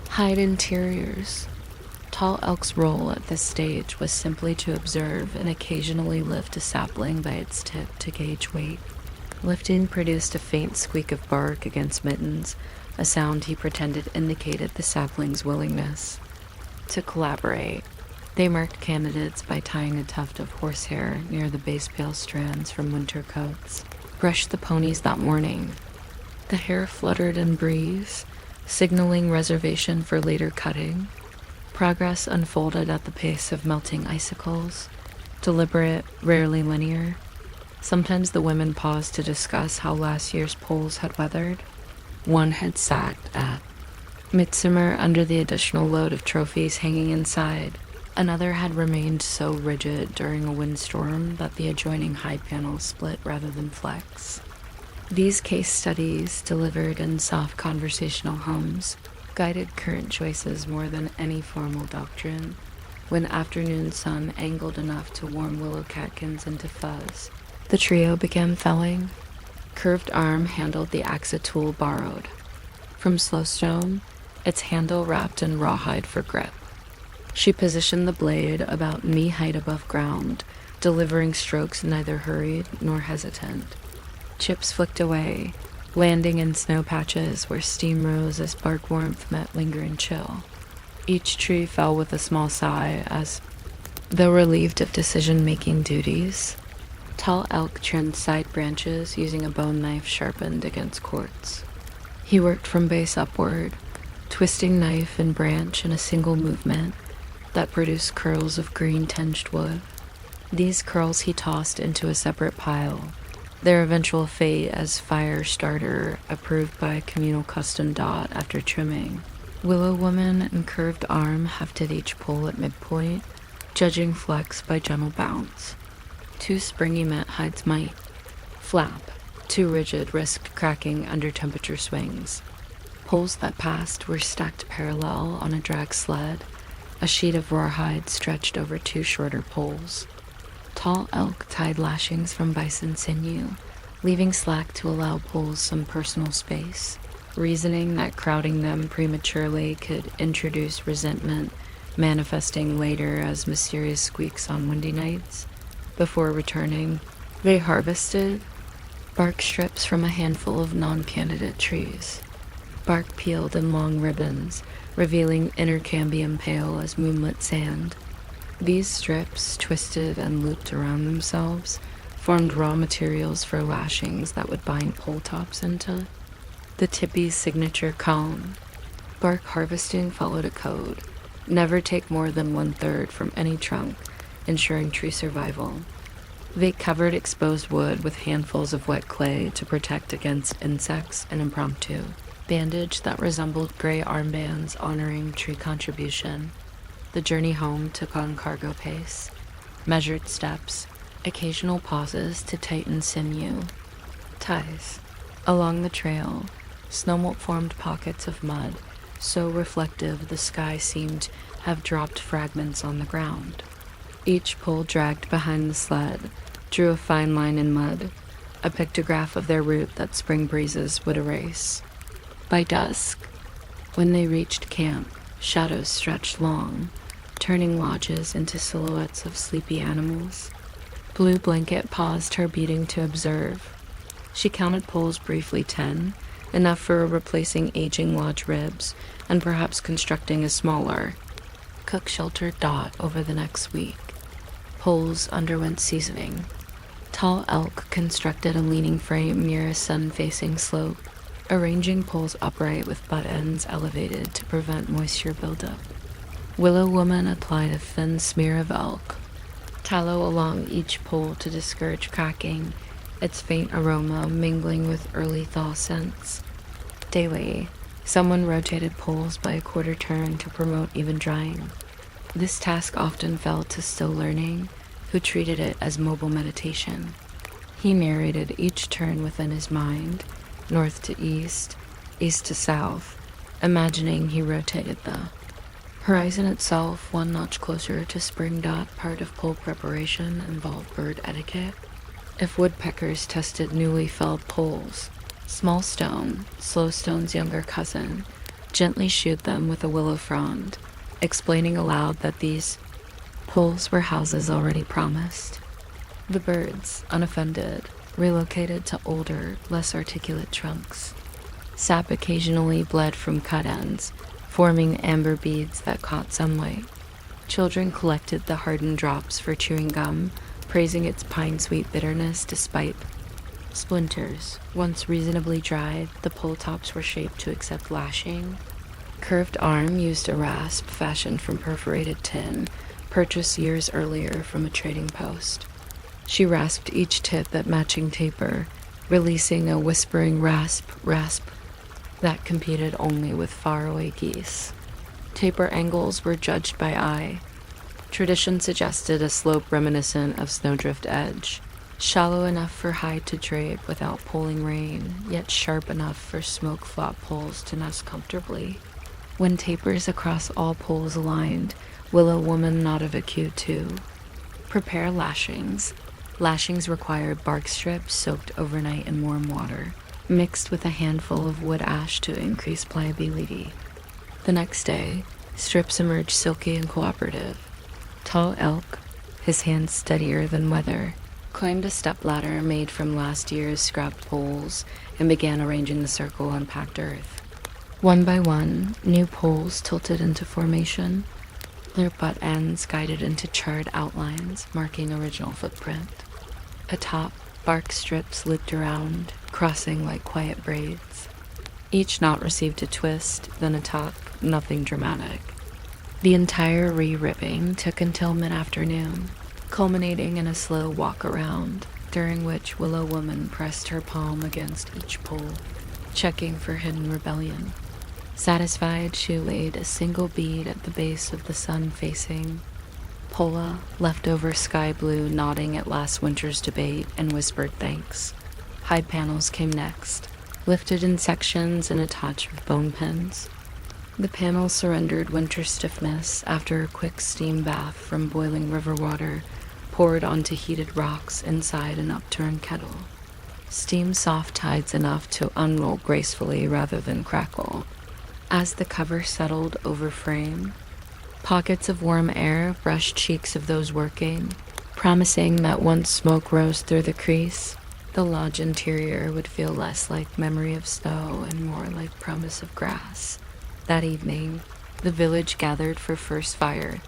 Hide interiors. Tall Elk's role at this stage was simply to observe and occasionally lift a sapling by its tip to gauge weight. Lifting produced a faint squeak of bark against mittens, a sound he pretended indicated the sapling's willingness to collaborate. They marked candidates by tying a tuft of horsehair near the base pale strands from winter coats. Brushed the ponies that morning. The hair fluttered in breeze, signaling reservation for later cutting. Progress unfolded at the pace of melting icicles, deliberate, rarely linear. Sometimes the women paused to discuss how last year's poles had weathered. One had sagged at midsummer under the additional load of trophies hanging inside. Another had remained so rigid during a windstorm that the adjoining hide panels split rather than flex. These case studies, delivered in soft conversational hums, guided current choices more than any formal doctrine. When afternoon sun angled enough to warm willow catkins into fuzz, the trio began felling. Curved Arm handled the axe tool borrowed from Slowstone, its handle wrapped in rawhide for grip. She positioned the blade about knee-height above ground, delivering strokes neither hurried nor hesitant. Chips flicked away, landing in snow patches where steam rose as bark warmth met lingering chill. Each tree fell with a small sigh as, though relieved of decision-making duties, Tall Elk trimmed side branches using a bone knife sharpened against quartz. He worked from base upward, twisting knife and branch in a single movement that produced curls of green-tinged wood. These curls he tossed into a separate pile, their eventual fate as fire starter approved by a communal custom dot after trimming. Willow Woman and Curved Arm hefted each pole at midpoint, judging flex by gentle bounce. Too springy meant hides might. Flap, too rigid risked cracking under temperature swings. Poles that passed were stacked parallel on a drag sled, a sheet of rawhide stretched over two shorter poles. Tall Elk tied lashings from bison sinew, leaving slack to allow poles some personal space, reasoning that crowding them prematurely could introduce resentment, manifesting later as mysterious squeaks on windy nights. Before returning, they harvested bark strips from a handful of non-candidate trees. Bark peeled in long ribbons, revealing intercambium pale as moonlit sand. These strips, twisted and looped around themselves, formed raw materials for lashings that would bind pole tops into. The tippy's signature cone. Bark harvesting followed a code. Never take more than 1/3 from any trunk, ensuring tree survival. They covered exposed wood with handfuls of wet clay to protect against insects and impromptu. Bandage that resembled gray armbands honoring tree contribution. The journey home took on cargo pace. Measured steps, occasional pauses to tighten sinew. Ties. Along the trail, snowmelt-formed pockets of mud, so reflective the sky seemed to have dropped fragments on the ground. Each pole dragged behind the sled drew a fine line in mud, a pictograph of their route that spring breezes would erase. By dusk, when they reached camp, shadows stretched long, turning lodges into silhouettes of sleepy animals. Blue Blanket paused her beating to observe. She counted poles briefly 10, enough for replacing aging lodge ribs and perhaps constructing a smaller, cook-sheltered dot over the next week. Poles underwent seasoning. Tall elk constructed a leaning frame near a sun-facing slope, arranging poles upright with butt ends elevated to prevent moisture buildup. Willow Woman applied a thin smear of elk, tallow along each pole to discourage cracking, its faint aroma mingling with early thaw scents. Daily, someone rotated poles by a quarter turn to promote even drying. This task often fell to Still Learning, who treated it as mobile meditation. He narrated each turn within his mind, north to east, east to south, imagining he rotated the horizon itself one notch closer to spring. Part of pole preparation involved bird etiquette. If woodpeckers tested newly felled poles, Small Stone, Slow Stone's younger cousin, gently shooed them with a willow frond, explaining aloud that these poles were houses already promised. The birds, unoffended, relocated to older, less articulate trunks. Sap occasionally bled from cut ends, forming amber beads that caught sunlight. Children collected the hardened drops for chewing gum, praising its pine-sweet bitterness despite splinters. Once reasonably dried, the pole tops were shaped to accept lashing. Curved Arm used a rasp fashioned from perforated tin, purchased years earlier from a trading post. She rasped each tip at matching taper, releasing a whispering rasp that competed only with faraway geese. Taper angles were judged by eye. Tradition suggested a slope reminiscent of Snowdrift Edge, shallow enough for hide to drape without pulling rain, yet sharp enough for smoke flop poles to nest comfortably. When tapers across all poles aligned, Willow Woman nodded a cue too. Prepare lashings. Lashings require bark strips soaked overnight in warm water, mixed with a handful of wood ash to increase pliability. The next day, strips emerged silky and cooperative. Tall Elk, his hands steadier than weather, climbed a stepladder made from last year's scrapped poles and began arranging the circle on packed earth. One by one, new poles tilted into formation, their butt ends guided into charred outlines marking original footprint. Atop, bark strips looped around, crossing like quiet braids. Each knot received a twist, then a tuck, nothing dramatic. The entire re-ribbing took until mid-afternoon, culminating in a slow walk around, during which Willow Woman pressed her palm against each pole, checking for hidden rebellion. Satisfied, she laid a single bead at the base of the sun-facing Pola, leftover sky blue, nodding at last winter's debate, and whispered thanks. Hide panels came next, lifted in sections and attached with bone pins. The panels surrendered winter stiffness after a quick steam bath from boiling river water poured onto heated rocks inside an upturned kettle. Steam soft tides enough to unroll gracefully rather than crackle. As the cover settled over frame, pockets of warm air brushed cheeks of those working, promising that once smoke rose through the crease, the lodge interior would feel less like memory of snow and more like promise of grass. That evening, the village gathered for first fire.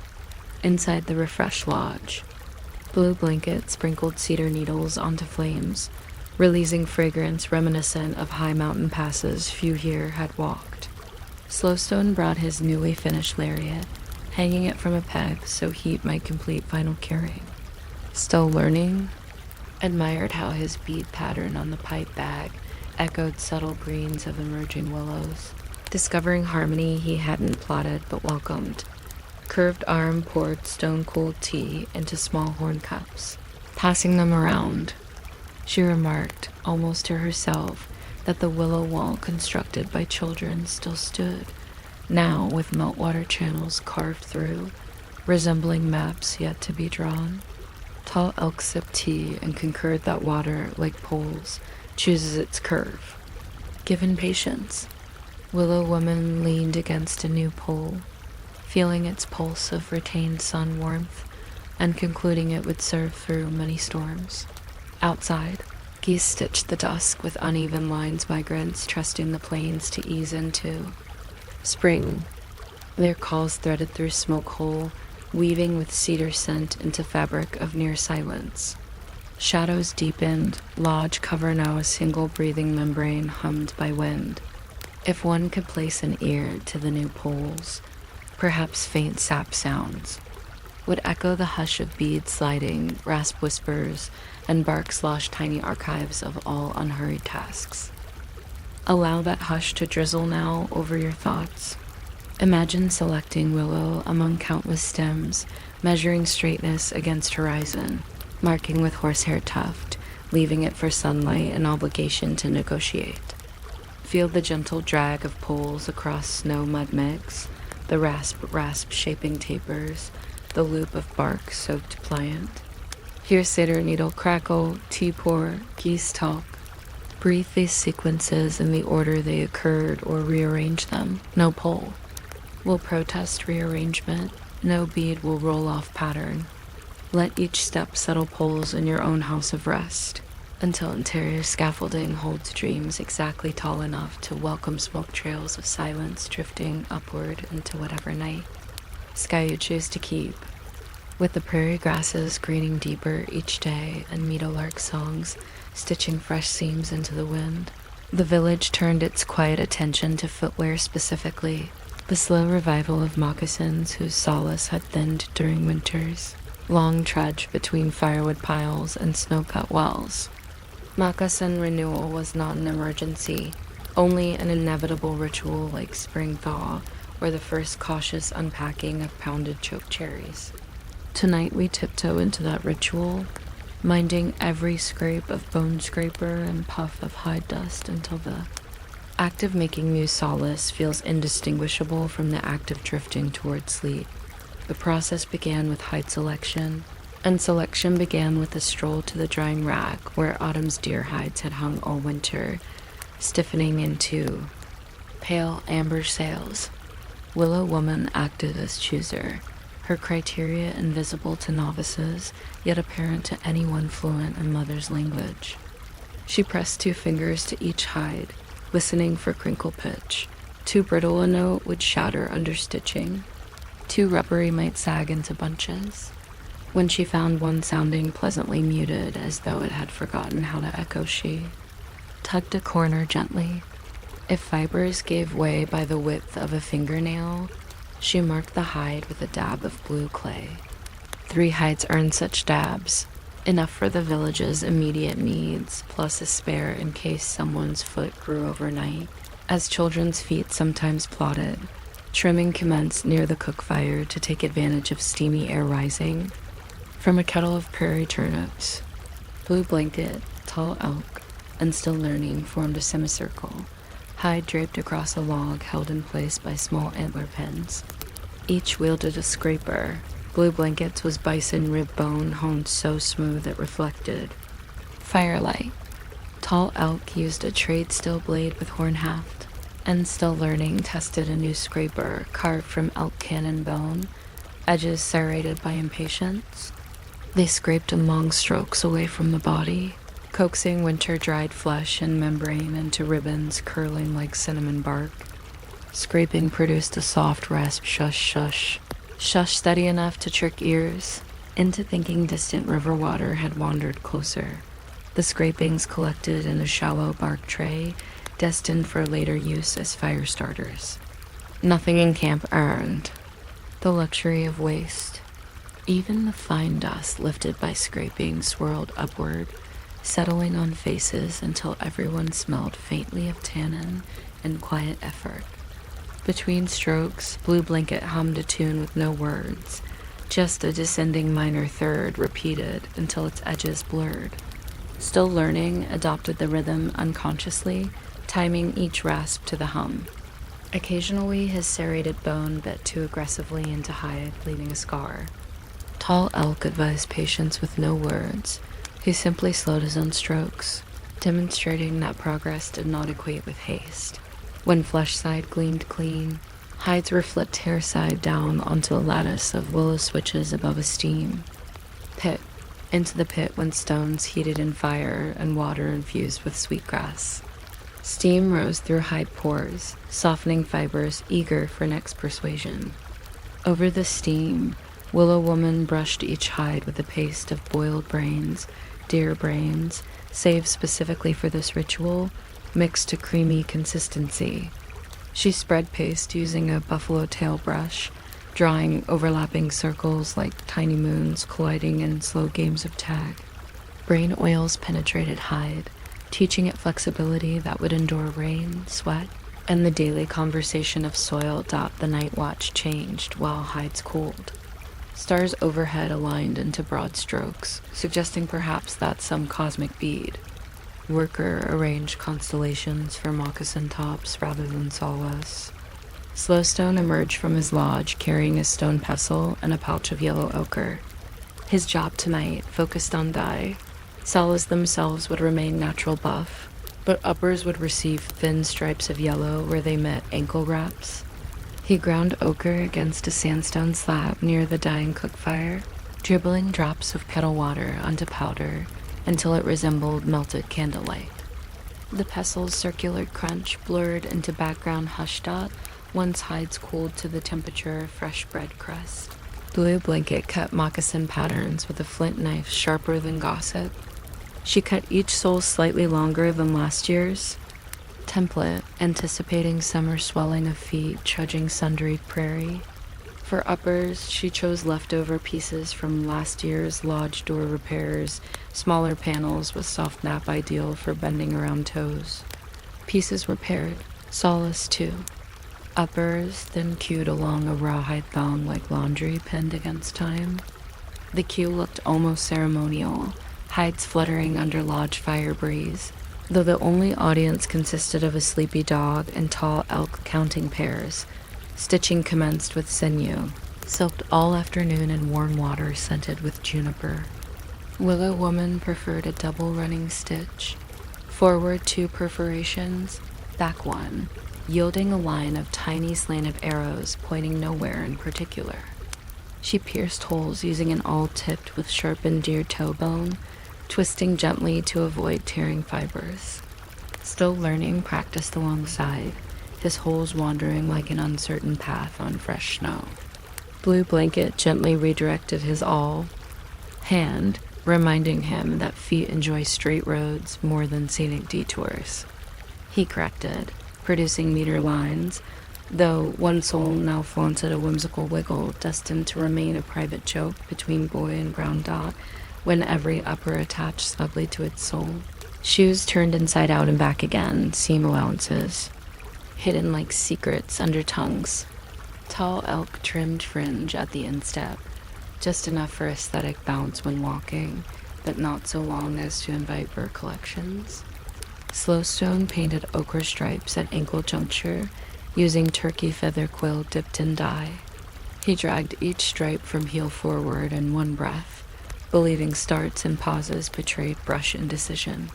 Inside the refreshed lodge, Blue Blanket sprinkled cedar needles onto flames, releasing fragrance reminiscent of high mountain passes few here had walked. Slowstone brought his newly finished lariat, hanging it from a peg so heat might complete final curing. Still learning? Admired how his bead pattern on the pipe bag echoed subtle greens of emerging willows. Discovering harmony he hadn't plotted but welcomed. Curved arm poured stone-cooled tea into small horn cups. Passing them around, she remarked, almost to herself, that the willow wall constructed by children still stood, now with meltwater channels carved through, resembling maps yet to be drawn. Tall elk sipped tea and concurred that water, like poles, chooses its curve. Given patience, Willow Woman leaned against a new pole, feeling its pulse of retained sun warmth, and concluding it would serve through many storms. Outside, geese stitched the dusk with uneven lines migrants trusting the plains to ease into. Spring, their calls threaded through smoke hole, weaving with cedar scent into fabric of near silence. Shadows deepened, lodge cover now a single breathing membrane hummed by wind. If one could place an ear to the new poles, perhaps faint sap sounds would echo the hush of beads sliding, rasp whispers, and bark slosh tiny archives of all unhurried tasks. Allow that hush to drizzle now over your thoughts. Imagine selecting willow among countless stems, measuring straightness against horizon, marking with horsehair tuft, leaving it for sunlight and obligation to negotiate. Feel the gentle drag of poles across snow-mud mix, the rasp shaping tapers, the loop of bark soaked pliant. Hear cedar needle crackle, tea pour, geese talk. Breathe these sequences in the order they occurred or rearrange them. No pole will protest rearrangement. No bead will roll off pattern. Let each step settle poles in your own house of rest, until interior scaffolding holds dreams exactly tall enough to welcome smoke trails of silence drifting upward into whatever night sky you choose to keep. With the prairie grasses greening deeper each day and meadowlark songs stitching fresh seams into the wind, the village turned its quiet attention to footwear specifically, the slow revival of moccasins whose solace had thinned during winters, long trudge between firewood piles and snow-cut wells. Moccasin renewal was not an emergency, only an inevitable ritual like spring thaw or the first cautious unpacking of pounded choke cherries. Tonight we tiptoe into that ritual, minding every scrape of bone scraper and puff of hide dust until the act of making new solace feels indistinguishable from the act of drifting toward sleep. The process began with hide selection, and selection began with a stroll to the drying rack where autumn's deer hides had hung all winter, stiffening into pale amber sails. Willow Woman acted as chooser, her criteria invisible to novices, yet apparent to anyone fluent in mother's language. She pressed 2 fingers to each hide, listening for crinkle pitch. Too brittle a note would shatter under stitching. Too rubbery might sag into bunches. When she found one sounding pleasantly muted as though it had forgotten how to echo, she tugged a corner gently. If fibers gave way by the width of a fingernail, she marked the hide with a dab of blue clay. 3 hides earned such dabs, enough for the village's immediate needs, plus a spare in case someone's foot grew overnight. As children's feet sometimes plotted, trimming commenced near the cook fire to take advantage of steamy air rising from a kettle of prairie turnips. Blue Blanket, Tall Elk, and Still Learning formed a semicircle, hide draped across a log held in place by small antler pins. Each wielded a scraper. Blue Blanket's was bison rib bone honed so smooth it reflected firelight. Tall Elk used a trade steel blade with horn haft, and Still Learning tested a new scraper carved from elk cannon bone, edges serrated by impatience. They scraped in long strokes away from the body, coaxing winter-dried flesh and membrane into ribbons curling like cinnamon bark. Scraping produced a soft rasp shush-shush, Shush steady enough to trick ears into thinking distant river water had wandered closer. The scrapings collected in a shallow bark tray, destined for later use as fire starters. Nothing in camp earned the luxury of waste. Even the fine dust lifted by scraping swirled upward, settling on faces until everyone smelled faintly of tannin and quiet effort. Between strokes, Blue Blanket hummed a tune with no words, just a descending minor third repeated until its edges blurred. Still learning, adopted the rhythm unconsciously, timing each rasp to the hum. Occasionally, his serrated bone bit too aggressively into hide, leaving a scar. Tall Elk advised patience with no words. He simply slowed his own strokes, demonstrating that progress did not equate with haste. When flesh side gleamed clean, hides were flipped hair side down onto a lattice of willow switches above a steam pit. Into the pit went stones heated in fire and water infused with sweetgrass. Steam rose through hide pores, softening fibers eager for next persuasion. Over the steam, Willow Woman brushed each hide with a paste of boiled brains, deer brains, saved specifically for this ritual, mixed to creamy consistency. She spread paste using a buffalo tail brush, drawing overlapping circles like tiny moons colliding in slow games of tag. Brain oils penetrated hide, teaching it flexibility that would endure rain, sweat, and the daily conversation of soil. The night watch changed while hides cooled. Stars overhead aligned into broad strokes, suggesting perhaps that some cosmic bead. Worker arranged constellations for moccasin tops rather than sawless. Slowstone emerged from his lodge carrying a stone pestle and a pouch of yellow ochre. His job tonight focused on dye. Salas themselves would remain natural buff, but uppers would receive thin stripes of yellow where they met ankle wraps. He ground ochre against a sandstone slab near the dying cook fire, dribbling drops of kettle water onto powder until it resembled melted candlelight. The pestle's circular crunch blurred into background hush dot once hides cooled to the temperature of fresh bread crust. Blue Blanket cut moccasin patterns with a flint knife sharper than gossip. She cut each sole slightly longer than last year's template, anticipating summer swelling of feet trudging sunderied prairie. For uppers, she chose leftover pieces from last year's lodge door repairs, smaller panels with soft nap ideal for bending around toes. Pieces were paired, sawless too. Uppers then queued along a rawhide thong like laundry pinned against time. The queue looked almost ceremonial, hides fluttering under lodge fire breeze, though the only audience consisted of a sleepy dog and tall elk counting pairs. Stitching commenced with sinew, soaked all afternoon in warm water scented with juniper. Willow Woman preferred a double running stitch. Forward 2 perforations, back 1, yielding a line of tiny slanted arrows pointing nowhere in particular. She pierced holes using an awl tipped with sharpened deer toe bone, twisting gently to avoid tearing fibers. Still learning, practiced alongside, his holes wandering like an uncertain path on fresh snow. Blue Blanket gently redirected his awl hand, reminding him that feet enjoy straight roads more than scenic detours. He corrected, producing meter lines, though one sole now flaunted a whimsical wiggle destined to remain a private joke between boy and brown dot when every upper attached snugly to its sole. Shoes turned inside out and back again, seam allowances, hidden like secrets under tongues. Tall elk trimmed fringe at the instep, just enough for aesthetic bounce when walking, but not so long as to invite bird collections. Slowstone painted ochre stripes at ankle juncture, using turkey feather quill dipped in dye. He dragged each stripe from heel forward in one breath, believing starts and pauses betrayed brush indecision.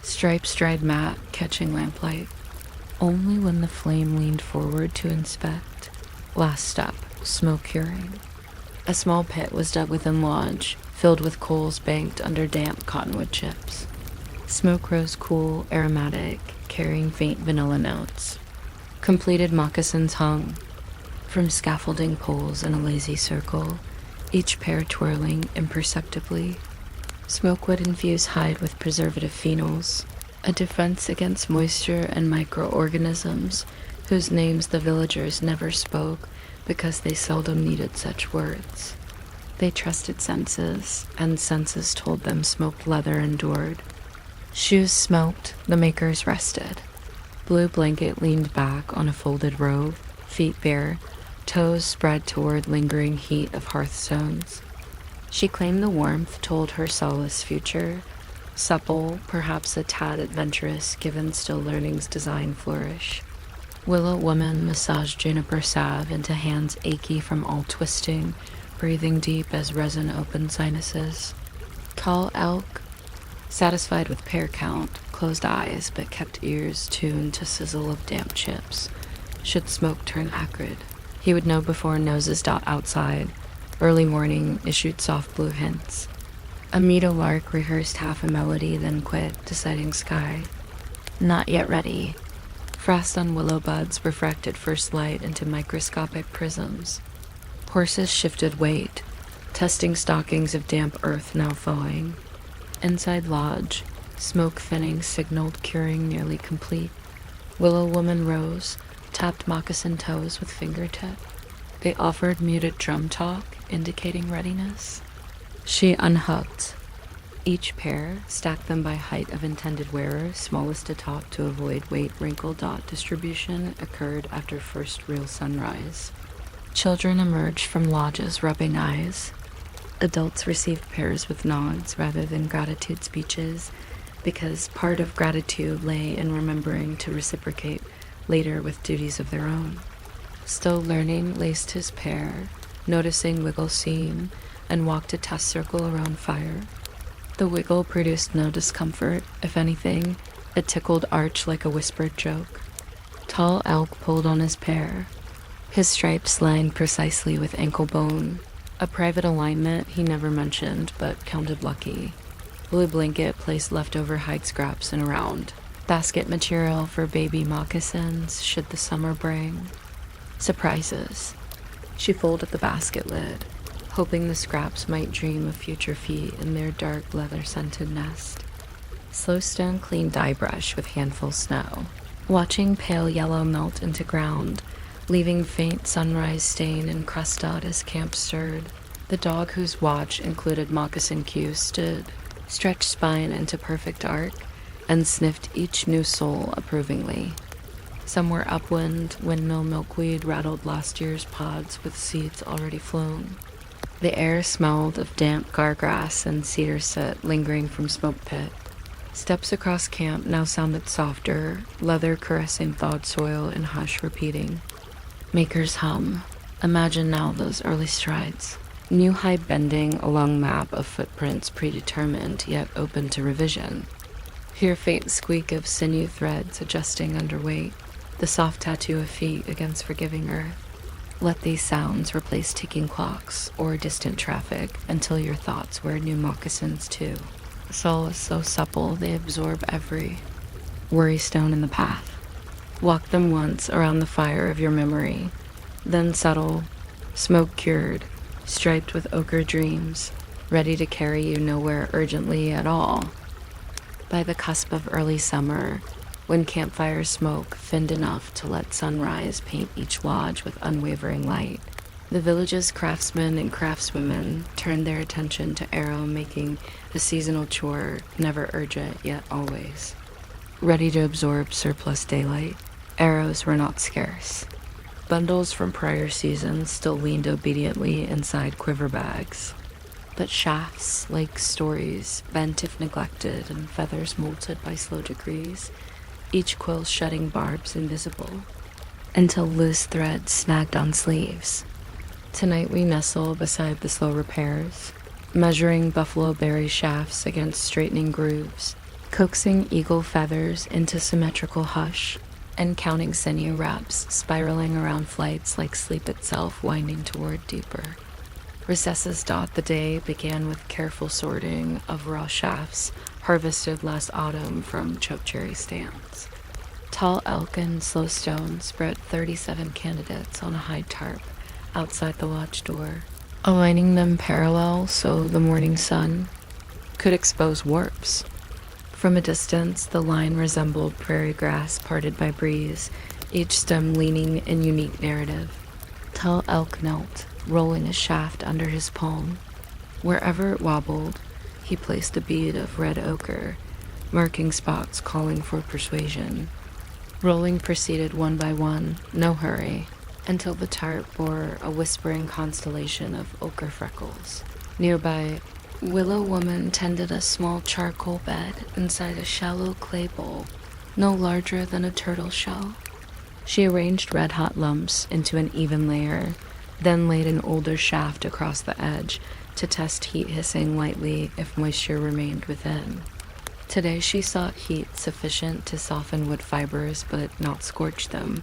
Stripes dried matte, catching lamplight. Only when the flame leaned forward to inspect. Last step, smoke curing. A small pit was dug within lodge, filled with coals banked under damp cottonwood chips. Smoke rose cool, aromatic, carrying faint vanilla notes. Completed moccasins hung. from scaffolding poles in a lazy circle, each pair twirling imperceptibly. Smoke would infuse hide with preservative phenols, a defense against moisture and microorganisms whose names the villagers never spoke because they seldom needed such words. They trusted senses, and senses told them smoked leather endured. Shoes smoked, the makers rested. Blue Blanket leaned back on a folded robe, feet bare, toes spread toward lingering heat of hearthstones. She claimed the warmth told her solace future, supple, perhaps a tad adventurous given still learning's design flourish. Willow woman massaged juniper salve into hands achy from all twisting, breathing deep as resin opened sinuses. Tall elk, satisfied with pair count, closed eyes but kept ears tuned to sizzle of damp chips. Should smoke turn acrid, he would know before noses dot outside. Early morning issued soft blue hints. A meadowlark rehearsed half a melody, then quit, deciding sky. Not yet ready. Frost on willow buds refracted first light into microscopic prisms. Horses shifted weight, testing stockings of damp earth now thawing. Inside lodge, smoke thinning signaled curing nearly complete. Willow woman rose, tapped moccasin toes with fingertip. They offered muted drum talk, indicating readiness. She unhooked. Each pair, stacked them by height of intended wearer, smallest atop to avoid weight wrinkle dot distribution, occurred after first real sunrise. Children emerged from lodges rubbing eyes. Adults received pairs with nods rather than gratitude speeches, because part of gratitude lay in remembering to reciprocate later with duties of their own. Still learning laced his pair, noticing wiggle seam, and walked a test circle around fire. The wiggle produced no discomfort. If anything, it tickled Arch like a whispered joke. Tall elk pulled on his pair, his stripes lined precisely with ankle bone, a private alignment he never mentioned but counted lucky. Blue Blanket placed leftover hide scraps in a round. Basket material for baby moccasins should the summer bring. Surprises. She folded the basket lid, hoping the scraps might dream of future feet in their dark leather-scented nest. Slow stone cleaned dye brush with handful snow, watching pale yellow melt into ground, leaving faint sunrise stain and crust dot as camp stirred. The dog whose watch included moccasin cues stood, stretched spine into perfect arc, and sniffed each new sole approvingly. Somewhere upwind, windmill milkweed rattled last year's pods with seeds already flown. The air smelled of damp gargrass and cedar soot lingering from smoke pit. Steps across camp now sounded softer, leather caressing thawed soil and hush repeating. Makers hum. Imagine now those early strides. New high bending along map of footprints predetermined yet open to revision. Hear faint squeak of sinew threads adjusting under weight, the soft tattoo of feet against forgiving earth. Let these sounds replace ticking clocks or distant traffic until your thoughts wear new moccasins too. Soul is so supple they absorb every worry stone in the path. Walk them once around the fire of your memory, then settle, smoke cured, striped with ochre dreams, ready to carry you nowhere urgently at all. By the cusp of early summer, when campfire smoke thinned enough to let sunrise paint each lodge with unwavering light, the village's craftsmen and craftswomen turned their attention to arrow making, a seasonal chore, never urgent yet always. Ready to absorb surplus daylight, arrows were not scarce. Bundles from prior seasons still leaned obediently inside quiver bags. But shafts, like stories, bent if neglected and feathers molted by slow degrees, each quill shedding barbs invisible, until loose threads snagged on sleeves. Tonight we nestle beside the slow repairs, measuring buffalo berry shafts against straightening grooves, coaxing eagle feathers into symmetrical hush, and counting sinew wraps spiraling around flights like sleep itself winding toward deeper. Recesses dot the day began with careful sorting of raw shafts harvested last autumn from chokecherry stands. Tall elk and slow stone spread 37 candidates on a high tarp outside the lodge door, aligning them parallel so the morning sun could expose warps. From a distance, the line resembled prairie grass parted by breeze, each stem leaning in unique narrative. Tall elk knelt, rolling a shaft under his palm. Wherever it wobbled, he placed a bead of red ochre, marking spots calling for persuasion. Rolling proceeded one by one, no hurry, until the tarp bore a whispering constellation of ochre freckles. Nearby, Willow Woman tended a small charcoal bed inside a shallow clay bowl, no larger than a turtle shell. She arranged red-hot lumps into an even layer, then laid an older shaft across the edge to test heat hissing lightly if moisture remained within. Today she sought heat sufficient to soften wood fibers but not scorch them,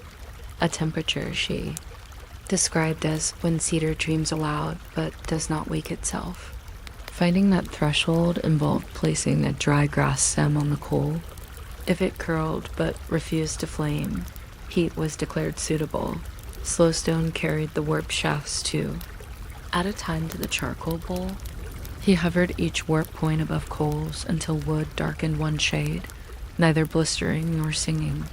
a temperature she described as when cedar dreams aloud but does not wake itself. Finding that threshold involved placing a dry grass stem on the coal. If it curled but refused to flame, heat was declared suitable. Slowstone carried the warp shafts too. Add a time to the charcoal bowl. He hovered each warp point above coals until wood darkened one shade, neither blistering nor singing.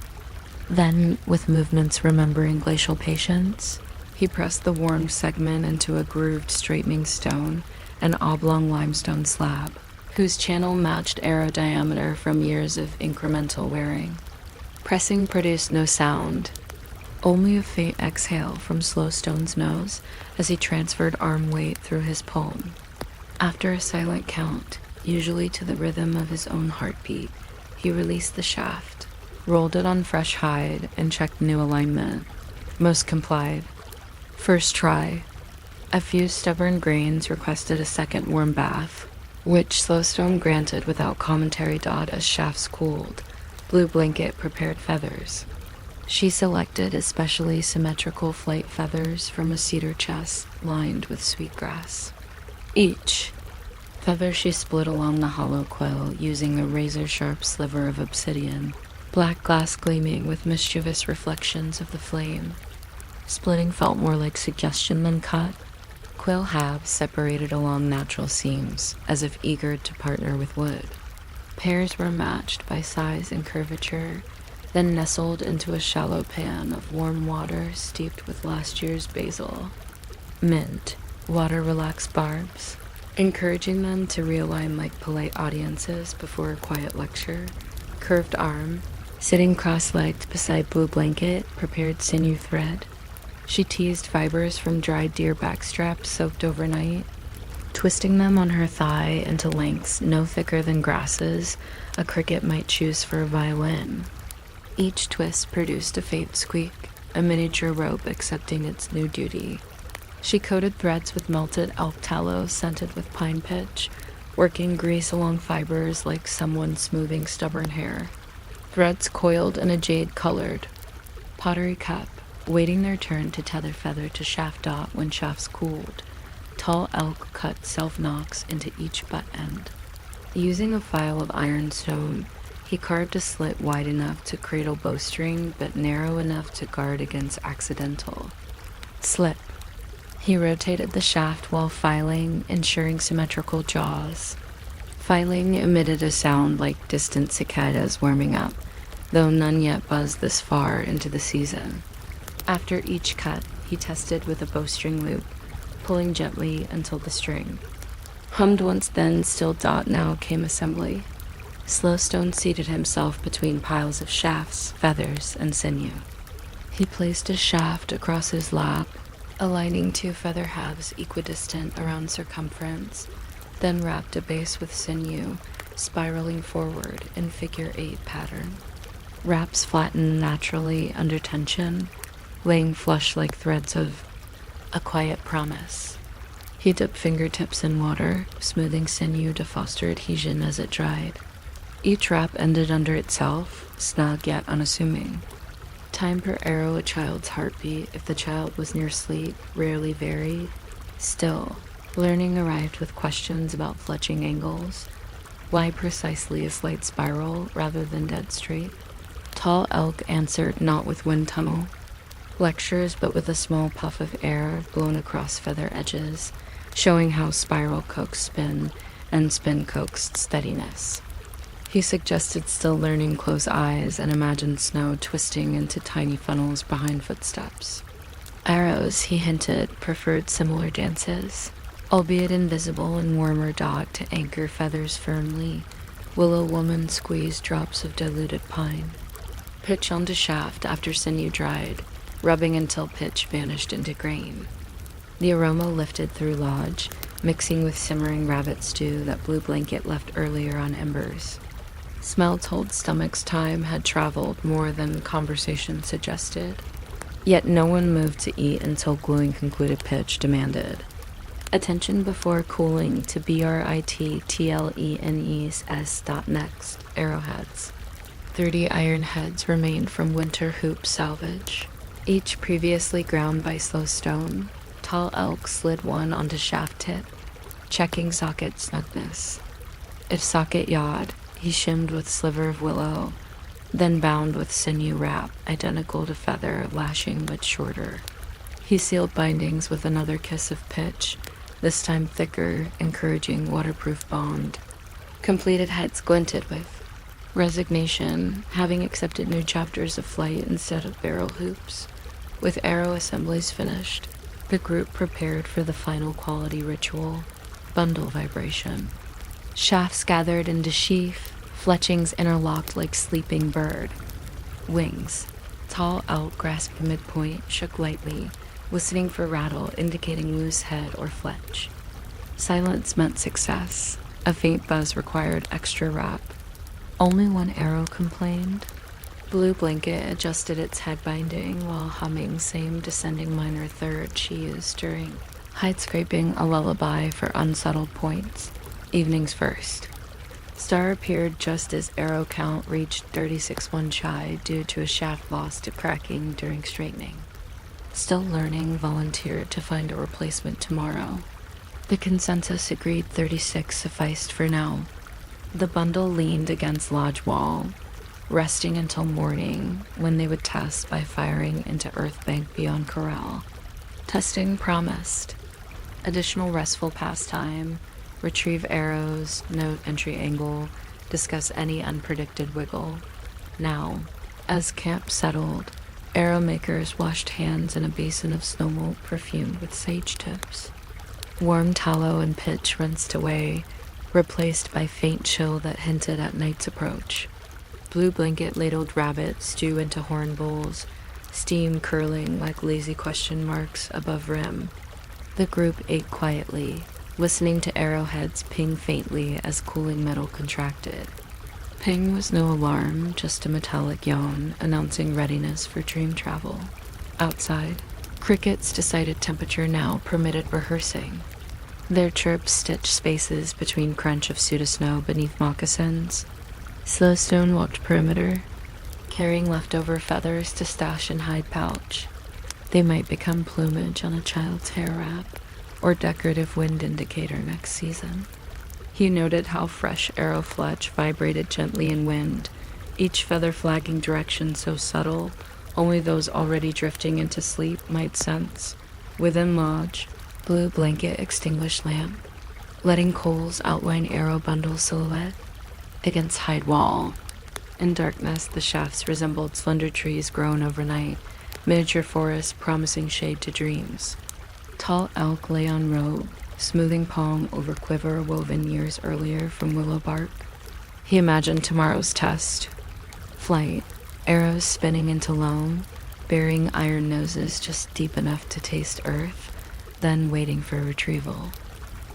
Then, with movements remembering glacial patience, he pressed the warmed segment into a grooved straightening stone, an oblong limestone slab, whose channel matched arrow diameter from years of incremental wearing. Pressing produced no sound, only a faint exhale from Slowstone's nose as he transferred arm weight through his palm. After a silent count, usually to the rhythm of his own heartbeat, he released the shaft, rolled it on fresh hide, and checked new alignment. Most complied. First try. A few stubborn grains requested a second warm bath, which Slowstone granted without commentary. As shafts cooled, Blue Blanket prepared feathers. She selected especially symmetrical flight feathers from a cedar chest lined with sweetgrass. Each feather she split along the hollow quill using a razor-sharp sliver of obsidian, black glass gleaming with mischievous reflections of the flame. Splitting felt more like suggestion than cut. Quill halves separated along natural seams, as if eager to partner with wood. Pairs were matched by size and curvature, then nestled into a shallow pan of warm water steeped with last year's basil. Mint, water-relaxed barbs, encouraging them to realign like polite audiences before a quiet lecture. Curved arm, sitting cross-legged beside Blue Blanket, prepared sinew thread. She teased fibers from dried deer backstraps soaked overnight, twisting them on her thigh into lengths no thicker than grasses a cricket might choose for a violin. Each twist produced a faint squeak, a miniature rope accepting its new duty. She coated threads with melted elk tallow scented with pine pitch, working grease along fibers like someone smoothing stubborn hair. Threads coiled in a jade-colored pottery cup, waiting their turn to tether feather to shaft dot when shafts cooled. Tall elk cut self-knocks into each butt end. Using a file of ironstone, he carved a slit wide enough to cradle bowstring but narrow enough to guard against accidental slip. He rotated the shaft while filing, ensuring symmetrical jaws. Filing emitted a sound like distant cicadas warming up, though none yet buzzed this far into the season. After each cut, he tested with a bowstring loop, pulling gently until the string hummed once. Then still dot now came assembly. Slowstone seated himself between piles of shafts, feathers, and sinew. He placed a shaft across his lap, aligning two feather halves equidistant around circumference, then wrapped a base with sinew, spiraling forward in figure 8 pattern. Wraps flattened naturally under tension, laying flush like threads of a quiet promise. He dipped fingertips in water, smoothing sinew to foster adhesion as it dried. Each wrap ended under itself, snug yet unassuming. Time per arrow a child's heartbeat if the child was near sleep, rarely varied. Still, learning arrived with questions about fletching angles. Why precisely a slight spiral rather than dead straight? Tall Elk answered not with wind tunnel lectures, but with a small puff of air blown across feather edges, showing how spiral coaxed spin and spin coaxed steadiness. He suggested still learning close eyes and imagined snow twisting into tiny funnels behind footsteps. Arrows, he hinted, preferred similar dances, albeit invisible and warmer dog to anchor feathers firmly. Willow woman squeezed drops of diluted pine. Pitch onto shaft after sinew dried, rubbing until pitch vanished into grain. The aroma lifted through lodge, mixing with simmering rabbit stew that Blue Blanket left earlier on embers. Smell told stomach's time had traveled more than conversation suggested. Yet no one moved to eat until gluing concluded pitch demanded. Attention before cooling to BRITTLENES.next arrowheads. 30 iron heads remained from winter hoop salvage, each previously ground by slow stone. Tall Elk slid one onto shaft tip, checking socket snugness. If socket yawed, he shimmed with sliver of willow, then bound with sinew wrap, identical to feather, lashing but shorter. He sealed bindings with another kiss of pitch, this time thicker, encouraging waterproof bond. Completed heads glinted with resignation, having accepted new chapters of flight instead of barrel hoops. With arrow assemblies finished, the group prepared for the final quality ritual, bundle vibration. Shafts gathered into sheath, fletchings interlocked like sleeping bird. Wings. Tall Elk grasped midpoint, shook lightly, listening for rattle indicating loose head or fletch. Silence meant success. A faint buzz required extra wrap. Only one arrow complained. Blue Blanket adjusted its head binding while humming same descending minor third she used during hide scraping a lullaby for unsettled points. Evenings first. Star appeared just as arrow count reached 36 one shy due to a shaft loss to cracking during straightening. Still learning, volunteered to find a replacement tomorrow. The consensus agreed 36 sufficed for now. The bundle leaned against lodge wall, resting until morning when they would test by firing into earth bank beyond corral. Testing promised. Additional restful pastime, retrieve arrows, note entry angle, discuss any unpredicted wiggle. Now, as camp settled, arrow makers washed hands in a basin of snowmalt perfumed with sage tips. Warm tallow and pitch rinsed away, replaced by faint chill that hinted at night's approach. Blue Blanket ladled rabbit stew into horn bowls, steam curling like lazy question marks above rim. The group ate quietly, listening to arrowheads ping faintly as cooling metal contracted. Ping was no alarm, just a metallic yawn announcing readiness for dream travel. Outside, crickets decided temperature now permitted rehearsing. Their chirps stitched spaces between crunch of pseudosnow beneath moccasins. Slowstone walked perimeter, carrying leftover feathers to stash in hide pouch. They might become plumage on a child's hair wrap, or decorative wind indicator next season. He noted how fresh arrow fletch vibrated gently in wind, each feather flagging direction so subtle, only those already drifting into sleep might sense. Within lodge, Blue Blanket extinguished lamp, letting coals outline arrow bundle silhouette against hide wall. In darkness, the shafts resembled slender trees grown overnight, miniature forests promising shade to dreams. Tall Elk lay on robe, smoothing palm over quiver woven years earlier from willow bark. He imagined tomorrow's test. Flight, arrows spinning into loam, burying iron noses just deep enough to taste earth, then waiting for retrieval.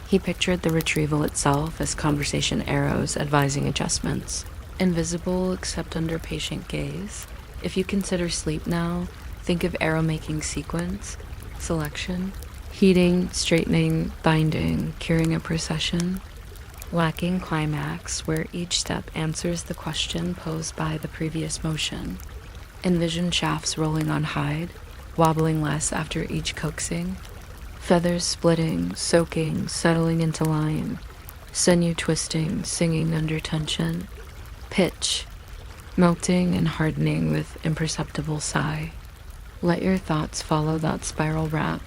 He pictured the retrieval itself as conversation arrows advising adjustments. Invisible except under patient gaze. If you consider sleep now, think of arrow-making sequence, selection, heating, straightening, binding, curing a procession. Lacking climax, where each step answers the question posed by the previous motion. Envision shafts rolling on hide, wobbling less after each coaxing. Feathers splitting, soaking, settling into line. Sinew twisting, singing under tension. Pitch. melting and hardening with imperceptible sigh. Let your thoughts follow that spiral wrap,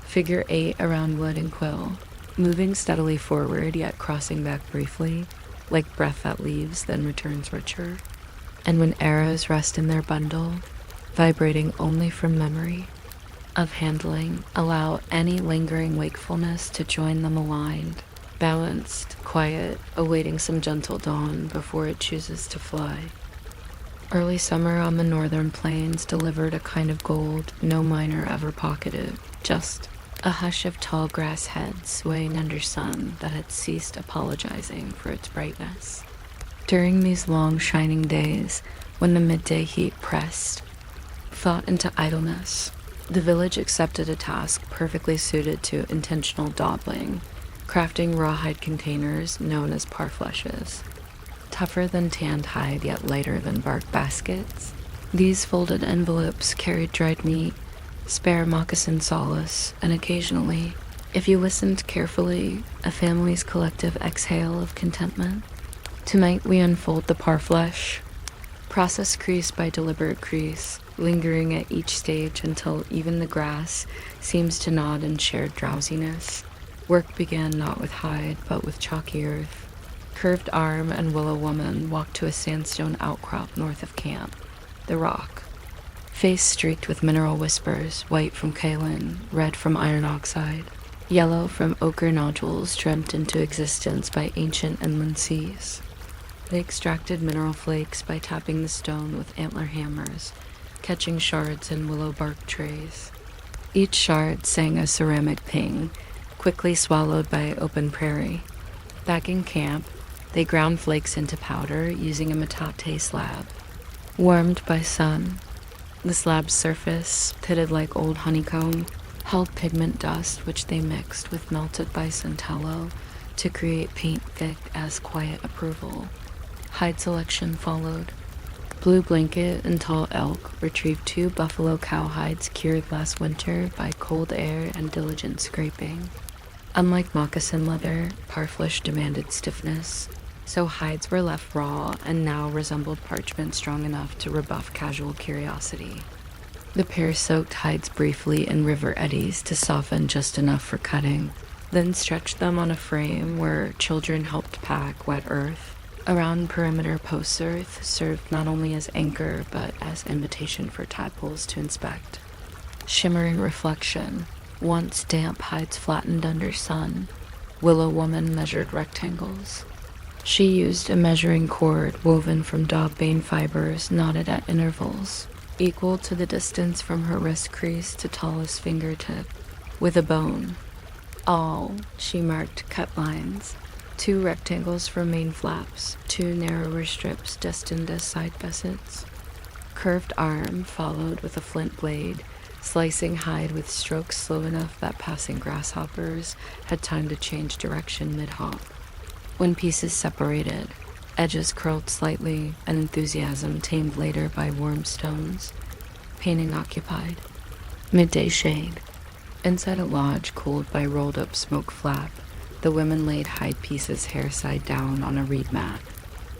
figure 8 around wood and quill, moving steadily forward yet crossing back briefly, like breath that leaves then returns richer. And when arrows rest in their bundle, vibrating only from memory of handling, allow any lingering wakefulness to join them aligned, balanced, quiet, awaiting some gentle dawn before it chooses to fly. Early summer on the northern plains delivered a kind of gold no miner ever pocketed, just a hush of tall grass heads swaying under sun that had ceased apologizing for its brightness. During these long shining days, when the midday heat pressed thought into idleness, the village accepted a task perfectly suited to intentional dawdling, crafting rawhide containers known as parfleshes. Tougher than tanned hide yet lighter than bark baskets, these folded envelopes carried dried meat, spare moccasin solace, and occasionally, if you listened carefully, a family's collective exhale of contentment. Tonight we unfold the parfleche, process crease by deliberate crease, lingering at each stage until even the grass seems to nod in shared drowsiness. Work began not with hide, but with chalky earth. Curved arm and willow woman walked to a sandstone outcrop north of camp, the rock. Face streaked with mineral whispers, white from kaolin, red from iron oxide, yellow from ochre nodules dreamt into existence by ancient inland seas. They extracted mineral flakes by tapping the stone with antler hammers, catching shards in willow bark trays. Each shard sang a ceramic ping, quickly swallowed by open prairie. Back in camp, they ground flakes into powder using a metate slab. Warmed by sun, the slab's surface, pitted like old honeycomb, held pigment dust which they mixed with melted bison tallow to create paint thick as quiet approval. Hide selection followed. Blue Blanket and Tall Elk retrieved 2 buffalo cow hides cured last winter by cold air and diligent scraping. Unlike moccasin leather, parfleche demanded stiffness, so hides were left raw and now resembled parchment strong enough to rebuff casual curiosity. The pair soaked hides briefly in river eddies to soften just enough for cutting, then stretched them on a frame where children helped pack wet earth around perimeter post earth, served not only as anchor but as invitation for tadpoles to inspect. Shimmering reflection, once damp hides flattened under sun, willow woman measured rectangles. She used a measuring cord woven from daub-bane fibers knotted at intervals, equal to the distance from her wrist crease to tallest fingertip, with a bone. All, she marked cut lines, 2 rectangles for main flaps, 2 narrower strips destined as side gussets. Curved arm followed with a flint blade, slicing hide with strokes slow enough that passing grasshoppers had time to change direction mid-hop. When pieces separated, edges curled slightly, and enthusiasm tamed later by warm stones. Painting occupied. Midday shade. Inside a lodge cooled by rolled-up smoke flap, the women laid hide pieces hair side down on a reed mat.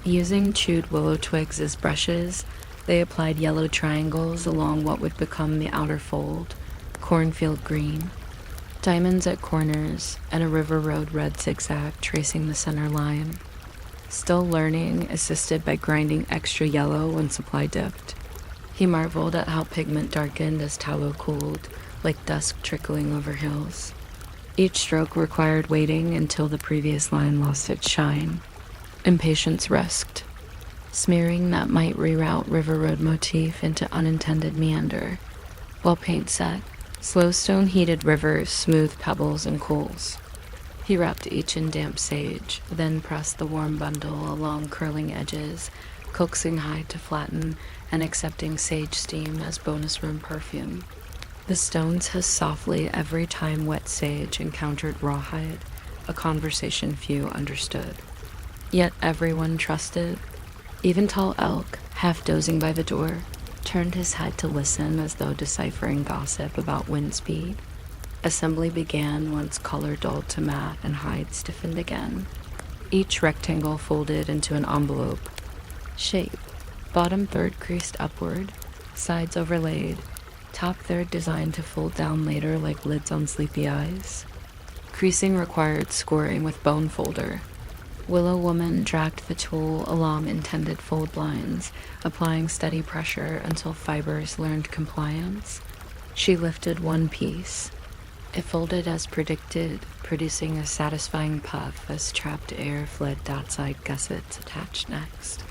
Using chewed willow twigs as brushes, they applied yellow triangles along what would become the outer fold, cornfield green. Diamonds at corners, and a river road red zigzag tracing the center line. Still learning, assisted by grinding extra yellow when supply dipped. He marveled at how pigment darkened as tallow cooled, like dusk trickling over hills. Each stroke required waiting until the previous line lost its shine. Impatience risked, smearing that might reroute river road motif into unintended meander, while paint set. Slow stone heated rivers, smooth pebbles, and coals. He wrapped each in damp sage, then pressed the warm bundle along curling edges, coaxing hide to flatten and accepting sage steam as bonus room perfume. The stones hissed softly every time wet sage encountered rawhide, a conversation few understood. Yet everyone trusted. Even Tall Elk, half dozing by the door, turned his head to listen as though deciphering gossip about wind speed. Assembly began once color dulled to matte and hide stiffened again. Each rectangle folded into an envelope. Shape. Bottom third creased upward, sides overlaid, top third designed to fold down later like lids on sleepy eyes. Creasing required scoring with bone folder. Willow Woman dragged the tool along intended fold lines, applying steady pressure until fibers learned compliance. She lifted one piece. It folded as predicted, producing a satisfying puff as trapped air fled outside gussets attached next.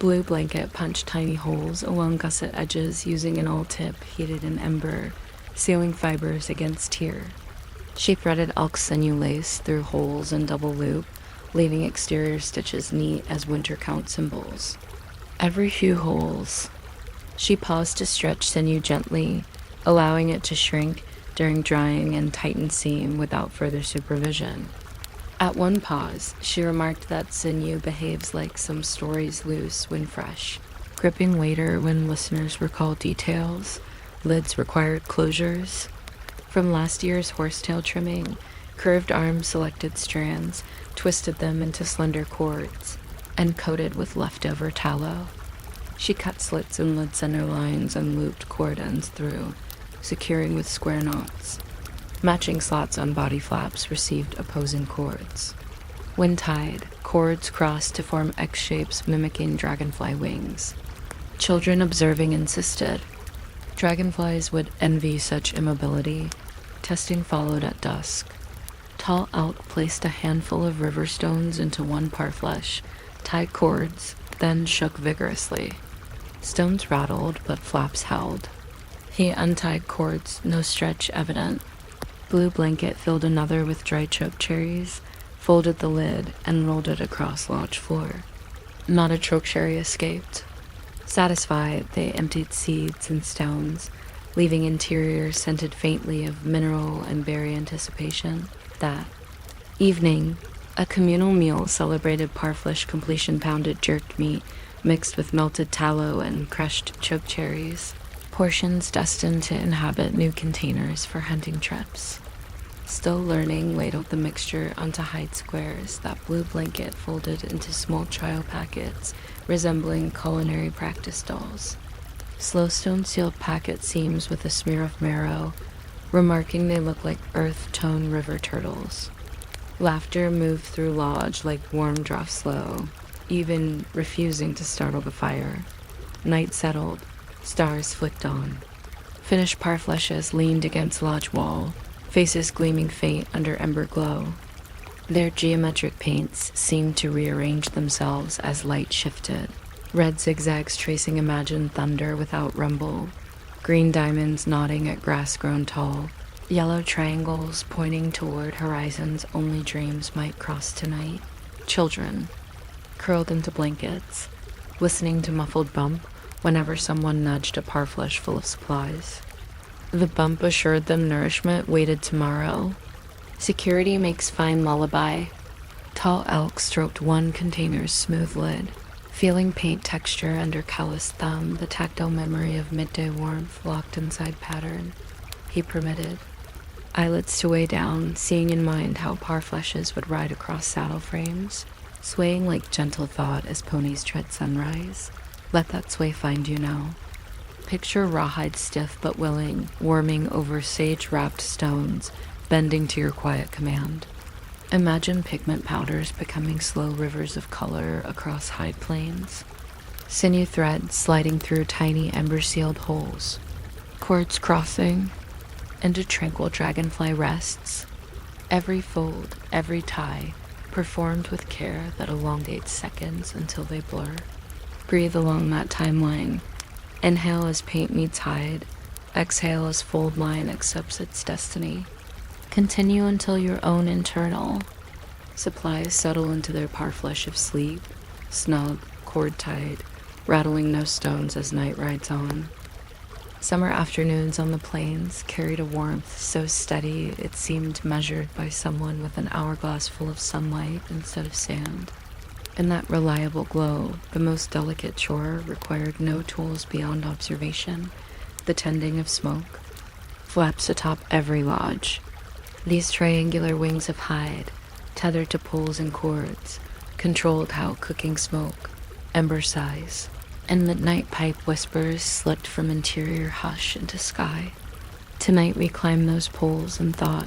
Blue Blanket punched tiny holes along gusset edges using an all-tip heated in ember, sealing fibers against tear. She threaded elk sinew lace through holes and double loop, leaving exterior stitches neat as winter count symbols. Every few holes, she paused to stretch sinew gently, allowing it to shrink during drying and tighten seam without further supervision. At one pause, she remarked that sinew behaves like some stories loose when fresh, gripping later when listeners recall details, lids required closures. From last year's horsetail trimming, curved arms selected strands, twisted them into slender cords, and coated with leftover tallow. She cut slits in lid center lines and looped cord ends through, securing with square knots. Matching slots on body flaps received opposing cords. When tied, cords crossed to form X shapes mimicking dragonfly wings. Children observing insisted. Dragonflies would envy such immobility. Testing followed at dusk. Tall Elk placed a handful of river stones into one parfleche, tied cords, then shook vigorously. Stones rattled, but flaps held. He untied cords, no stretch evident. Blue Blanket filled another with dry choke cherries, folded the lid, and rolled it across lodge floor. Not a choke cherry escaped. Satisfied, they emptied seeds and stones, leaving interior scented faintly of mineral and berry anticipation. That evening, a communal meal celebrated parfleche completion pounded jerked meat mixed with melted tallow and crushed choke cherries, portions destined to inhabit new containers for hunting trips. Still learning, ladled the mixture onto hide squares that Blue Blanket folded into small trial packets resembling culinary practice dolls. Slowstone sealed packet seams with a smear of marrow, remarking they look like earth-tone river turtles. Laughter moved through lodge like warm draft slow, even refusing to startle the fire. Night settled, stars flicked on. Finished parfleches leaned against lodge wall, faces gleaming faint under ember glow. Their geometric paints seemed to rearrange themselves as light shifted. Red zigzags tracing imagined thunder without rumble, green diamonds nodding at grass grown tall, yellow triangles pointing toward horizons only dreams might cross tonight. Children, curled into blankets, listening to muffled bump whenever someone nudged a parfleche full of supplies. The bump assured them nourishment waited tomorrow. Security makes fine lullaby. Tall Elk stroked one container's smooth lid, feeling paint texture under calloused thumb, the tactile memory of midday warmth locked inside pattern. He permitted. Eyelids to weigh down, seeing in mind how parfleches would ride across saddle frames, swaying like gentle thought as ponies tread sunrise. Let that sway find you now. Picture rawhide stiff but willing, worming over sage-wrapped stones, bending to your quiet command. Imagine pigment powders becoming slow rivers of color across hide plains. Sinew threads sliding through tiny ember-sealed holes. Cords crossing. Into tranquil dragonfly rests. Every fold, every tie, performed with care that elongates seconds until they blur. Breathe along that timeline. Inhale as paint meets hide. Exhale as fold line accepts its destiny. Continue until your own internal. Supplies settle into their parfleche of sleep, snug, cord-tied, rattling no stones as night rides on. Summer afternoons on the plains carried a warmth so steady it seemed measured by someone with an hourglass full of sunlight instead of sand. In that reliable glow, the most delicate chore required no tools beyond observation, the tending of smoke. Flaps atop every lodge. These triangular wings of hide, tethered to poles and cords, controlled how cooking smoke, ember size, and midnight pipe whispers slipped from interior hush into sky. Tonight we climb those poles in thought,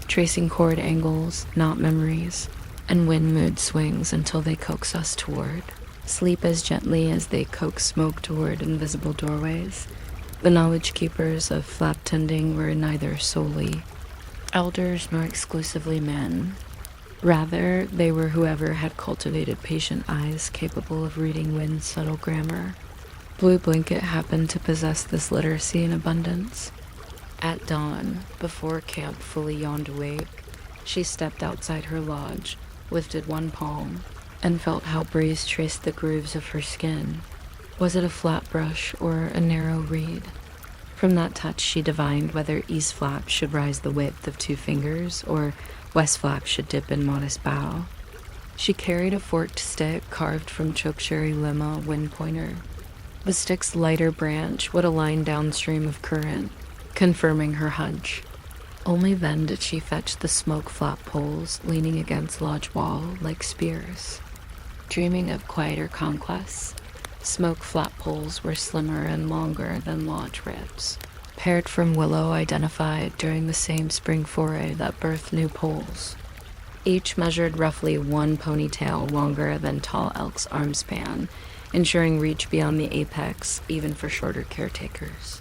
tracing chord angles, not memories, and wind mood swings until they coax us toward. Sleep as gently as they coax smoke toward invisible doorways. The knowledge keepers of flap tending were neither solely elders nor exclusively men. Rather, they were whoever had cultivated patient eyes capable of reading wind's subtle grammar. Blue Blanket happened to possess this literacy in abundance. At dawn, before camp fully yawned awake, she stepped outside her lodge, lifted one palm, and felt how breeze traced the grooves of her skin. Was it a flat brush or a narrow reed? From that touch she divined whether east flap should rise the width of 2 fingers or west flap should dip in modest bow. She carried a forked stick carved from chokecherry lemma wind pointer. The stick's lighter branch would align downstream of current, confirming her hunch. Only then did she fetch the smoke flap poles leaning against lodge wall like spears. Dreaming of quieter conquests, smoke flap poles were slimmer and longer than lodge ribs, paired from willow identified during the same spring foray that birthed new poles. Each measured roughly 1 ponytail longer than tall elk's arm span, ensuring reach beyond the apex even for shorter caretakers.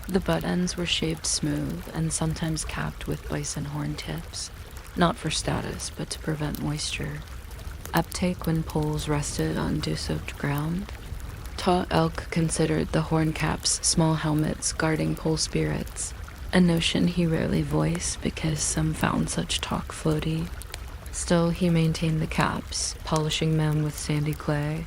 The butt ends were shaved smooth and sometimes capped with bison horn tips, not for status but to prevent moisture. Uptake when poles rested on dew-soaked ground. Tall elk considered the horn caps small helmets guarding pole spirits, a notion he rarely voiced because some found such talk floaty. Still, he maintained the caps, polishing them with sandy clay,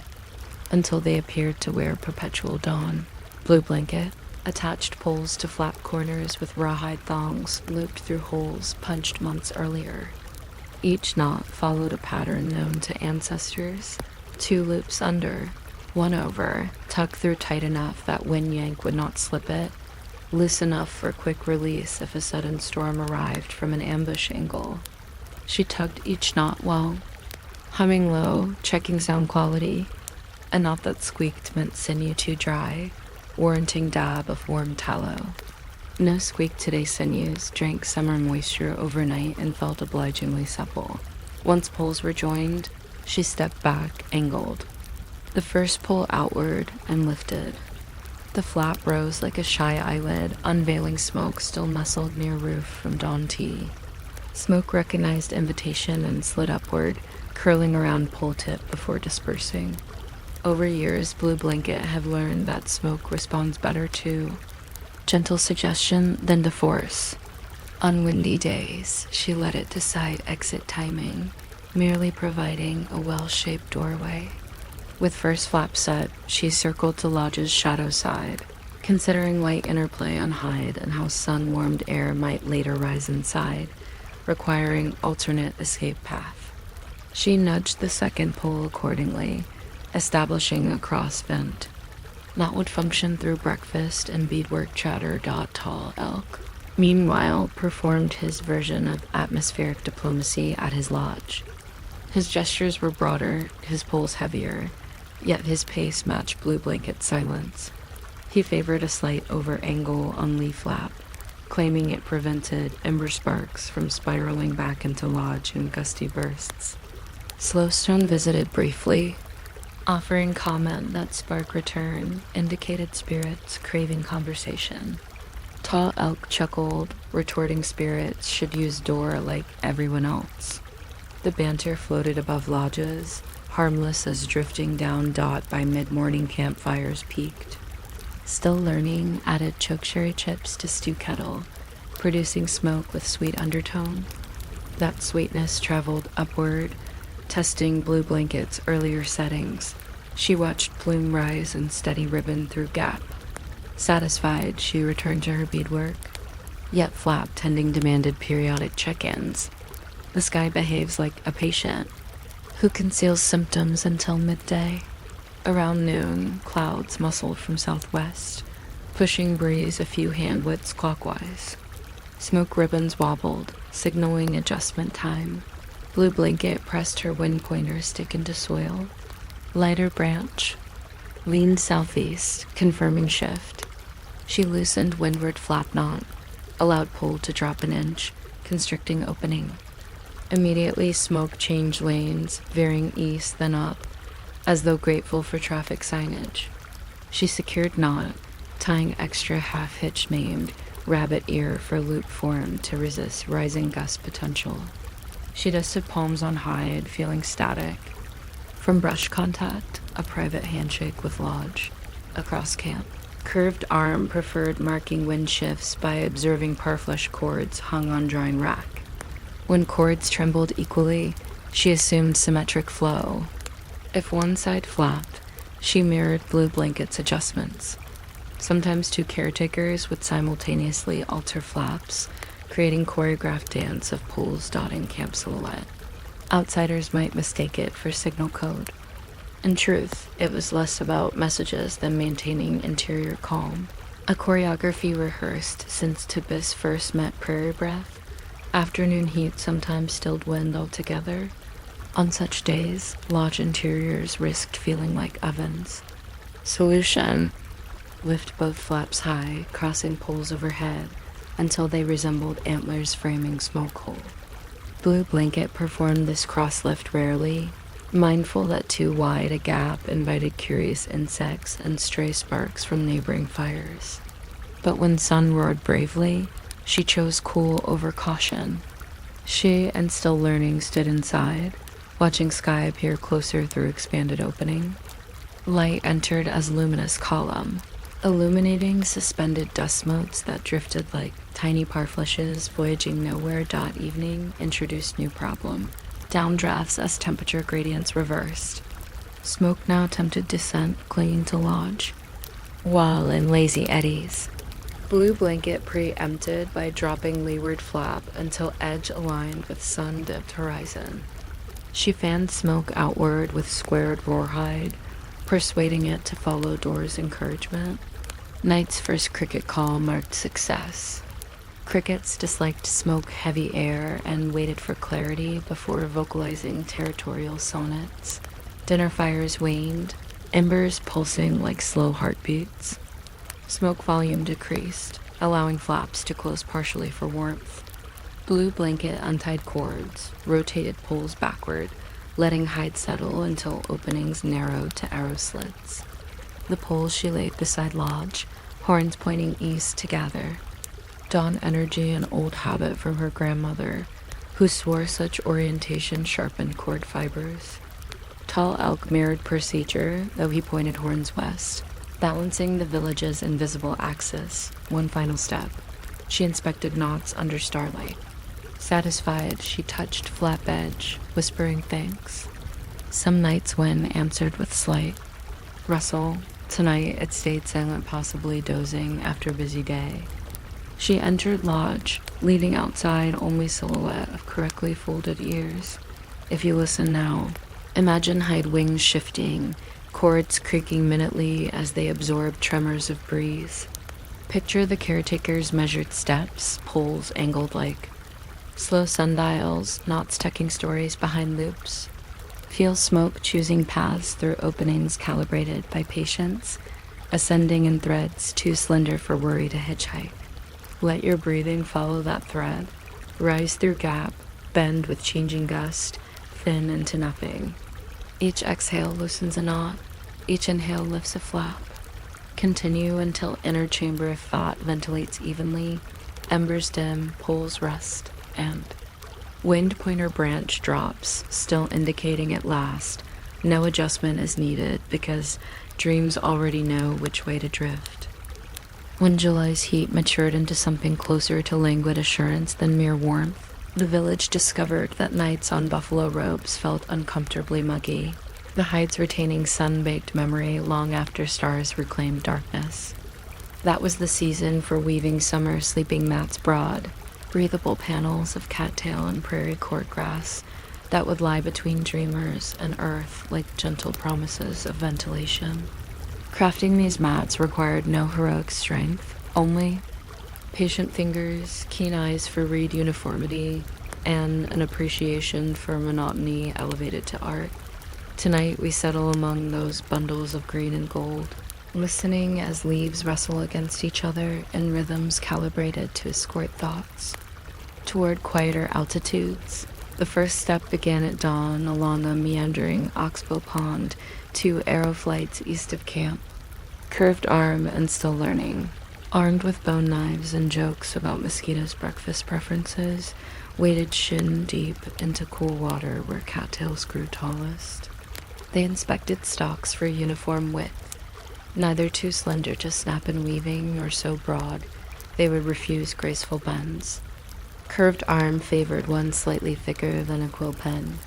until they appeared to wear perpetual dawn. Blue Blanket attached poles to flap corners with rawhide thongs looped through holes punched months earlier. Each knot followed a pattern known to ancestors, 2 loops under, 1 over, tucked through tight enough that wind yank would not slip it, loose enough for quick release if a sudden storm arrived from an ambush angle. She tugged each knot while humming low, checking sound quality. A knot that squeaked meant sinew too dry, warranting dab of warm tallow. No squeak today sinews drank summer moisture overnight and felt obligingly supple. Once poles were joined, she stepped back, angled. The first pole outward and lifted. The flap rose like a shy eyelid, unveiling smoke still nestled near roof from dawn tea. Smoke recognized invitation and slid upward, curling around pole tip before dispersing. Over years, Blue Blanket have learned that smoke responds better to gentle suggestion than to force. On windy days, she let it decide exit timing, merely providing a well-shaped doorway. With first flap set, she circled the lodge's shadow side, considering light interplay on hide and how sun-warmed air might later rise inside, requiring alternate escape path. She nudged the second pole accordingly, establishing a cross vent. Not would function through breakfast and beadwork chatter. Tall elk, meanwhile, performed his version of atmospheric diplomacy at his lodge. His gestures were broader, his poles heavier, yet his pace matched Blue Blanket's silence. He favored a slight over-angle on leaf flap, claiming it prevented ember sparks from spiraling back into lodge in gusty bursts. Slowstone visited briefly, offering comment that spark return indicated spirits craving conversation. Tall elk chuckled, retorting spirits should use door like everyone else. The banter floated above lodges, harmless as drifting down dot by mid-morning campfires peaked. Still learning added chokecherry chips to stew kettle, producing smoke with sweet undertone. That sweetness traveled upward, testing Blue Blanket's earlier settings. She watched plume rise and steady ribbon through gap. Satisfied, she returned to her beadwork, yet flap tending demanded periodic check-ins. The sky behaves like a patient who conceals symptoms until midday. Around noon, clouds muscled from southwest, pushing breeze a few hand-widths clockwise. Smoke ribbons wobbled, signaling adjustment time. Blue Blanket pressed her wind pointer stick into soil. Lighter branch. Leaned southeast, confirming shift. She loosened windward flap knot, allowed pull to drop an inch, constricting opening. Immediately, smoke changed lanes, veering east then up, as though grateful for traffic signage. She secured knot, tying extra half-hitch named rabbit ear for loop form to resist rising gust potential. She dusted palms on hide, feeling static. From brush contact, a private handshake with Lodge, across camp. Curved arm preferred marking wind shifts by observing parfleche cords hung on drawing rack. When cords trembled equally, she assumed symmetric flow. If one side flapped, she mirrored Blue Blanket's adjustments. Sometimes two caretakers would simultaneously alter flaps, creating choreographed dance of poles dotting camp silhouette. Outsiders might mistake it for signal code. In truth, it was less about messages than maintaining interior calm. A choreography rehearsed since Tupis first met Prairie Breath. Afternoon heat sometimes stilled wind altogether. On such days, lodge interiors risked feeling like ovens. Solution: lift both flaps high, crossing poles overhead, until they resembled antlers framing smoke hole. Blue Blanket performed this cross lift rarely, mindful that too wide a gap invited curious insects and stray sparks from neighboring fires. But when sun roared bravely, she chose cool over caution. She, and still learning, stood inside, watching sky appear closer through expanded opening. Light entered as luminous column, illuminating suspended dust motes that drifted like tiny parfleches voyaging nowhere. Evening introduced new problem. Downdrafts as temperature gradients reversed. Smoke now attempted descent, clinging to Lodge, while in lazy eddies. Blue Blanket preempted by dropping leeward flap until edge aligned with sun-dipped horizon. She fanned smoke outward with squared rawhide, persuading it to follow Door's encouragement. Night's first cricket call marked success. Crickets disliked smoke-heavy air and waited for clarity before vocalizing territorial sonnets. Dinner fires waned, embers pulsing like slow heartbeats. Smoke volume decreased, allowing flaps to close partially for warmth. Blue Blanket untied cords, rotated poles backward, letting hide settle until openings narrowed to arrow slits. The poles she laid beside Lodge, horns pointing east to gather. Dawn energy, an old habit from her grandmother, who swore such orientation sharpened cord fibers. Tall Elk mirrored procedure, though he pointed horns west, balancing the village's invisible axis. One final step. She inspected knots under starlight. Satisfied, she touched flap edge, whispering thanks. Some nights wind answered with slight rustle. Tonight it stayed silent, possibly dozing after a busy day. She entered Lodge, leading outside only silhouette of correctly folded ears. If you listen now, imagine hide wings shifting, cords creaking minutely as they absorb tremors of breeze. Picture the caretaker's measured steps, poles angled like slow sundials, knots tucking stories behind loops. Feel smoke choosing paths through openings calibrated by patience, ascending in threads too slender for worry to hitchhike. Let your breathing follow that thread, rise through gap, bend with changing gust, thin into nothing. Each exhale loosens a knot, each inhale lifts a flap. Continue until inner chamber of thought ventilates evenly, embers dim, poles rest, and wind pointer branch drops, still indicating at last. No adjustment is needed because dreams already know which way to drift. When July's heat matured into something closer to languid assurance than mere warmth, the village discovered that nights on buffalo robes felt uncomfortably muggy, the hides retaining sun-baked memory long after stars reclaimed darkness. That was the season for weaving summer sleeping mats broad, breathable panels of cattail and prairie cordgrass that would lie between dreamers and earth like gentle promises of ventilation. Crafting these mats required no heroic strength, only patient fingers, keen eyes for reed uniformity, and an appreciation for monotony elevated to art. Tonight we settle among those bundles of green and gold, listening as leaves wrestle against each other in rhythms calibrated to escort thoughts toward quieter altitudes. The first step began at dawn along the meandering Oxbow Pond, 2 arrow flights east of camp. Curved arm and still learning, armed with bone knives and jokes about mosquitoes' breakfast preferences, waded shin deep into cool water where cattails grew tallest. They inspected stalks for uniform width, neither too slender to snap in weaving nor so broad they would refuse graceful bends. Curved arm favored one slightly thicker than a quill pen.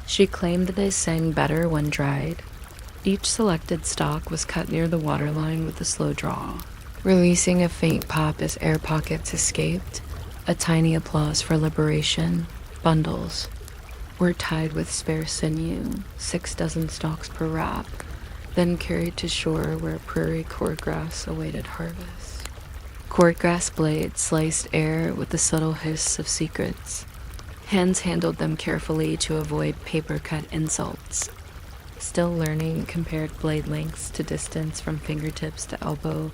She claimed they sang better when dried. Each selected stalk was cut near the waterline with a slow draw, releasing a faint pop as air pockets escaped, a tiny applause for liberation. Bundles were tied with spare sinew, 6 dozen stalks per wrap, then carried to shore where prairie cordgrass awaited harvest. Cordgrass blades sliced air with the subtle hiss of secrets. Hands handled them carefully to avoid paper-cut insults. Still learning compared blade lengths to distance from fingertips to elbow,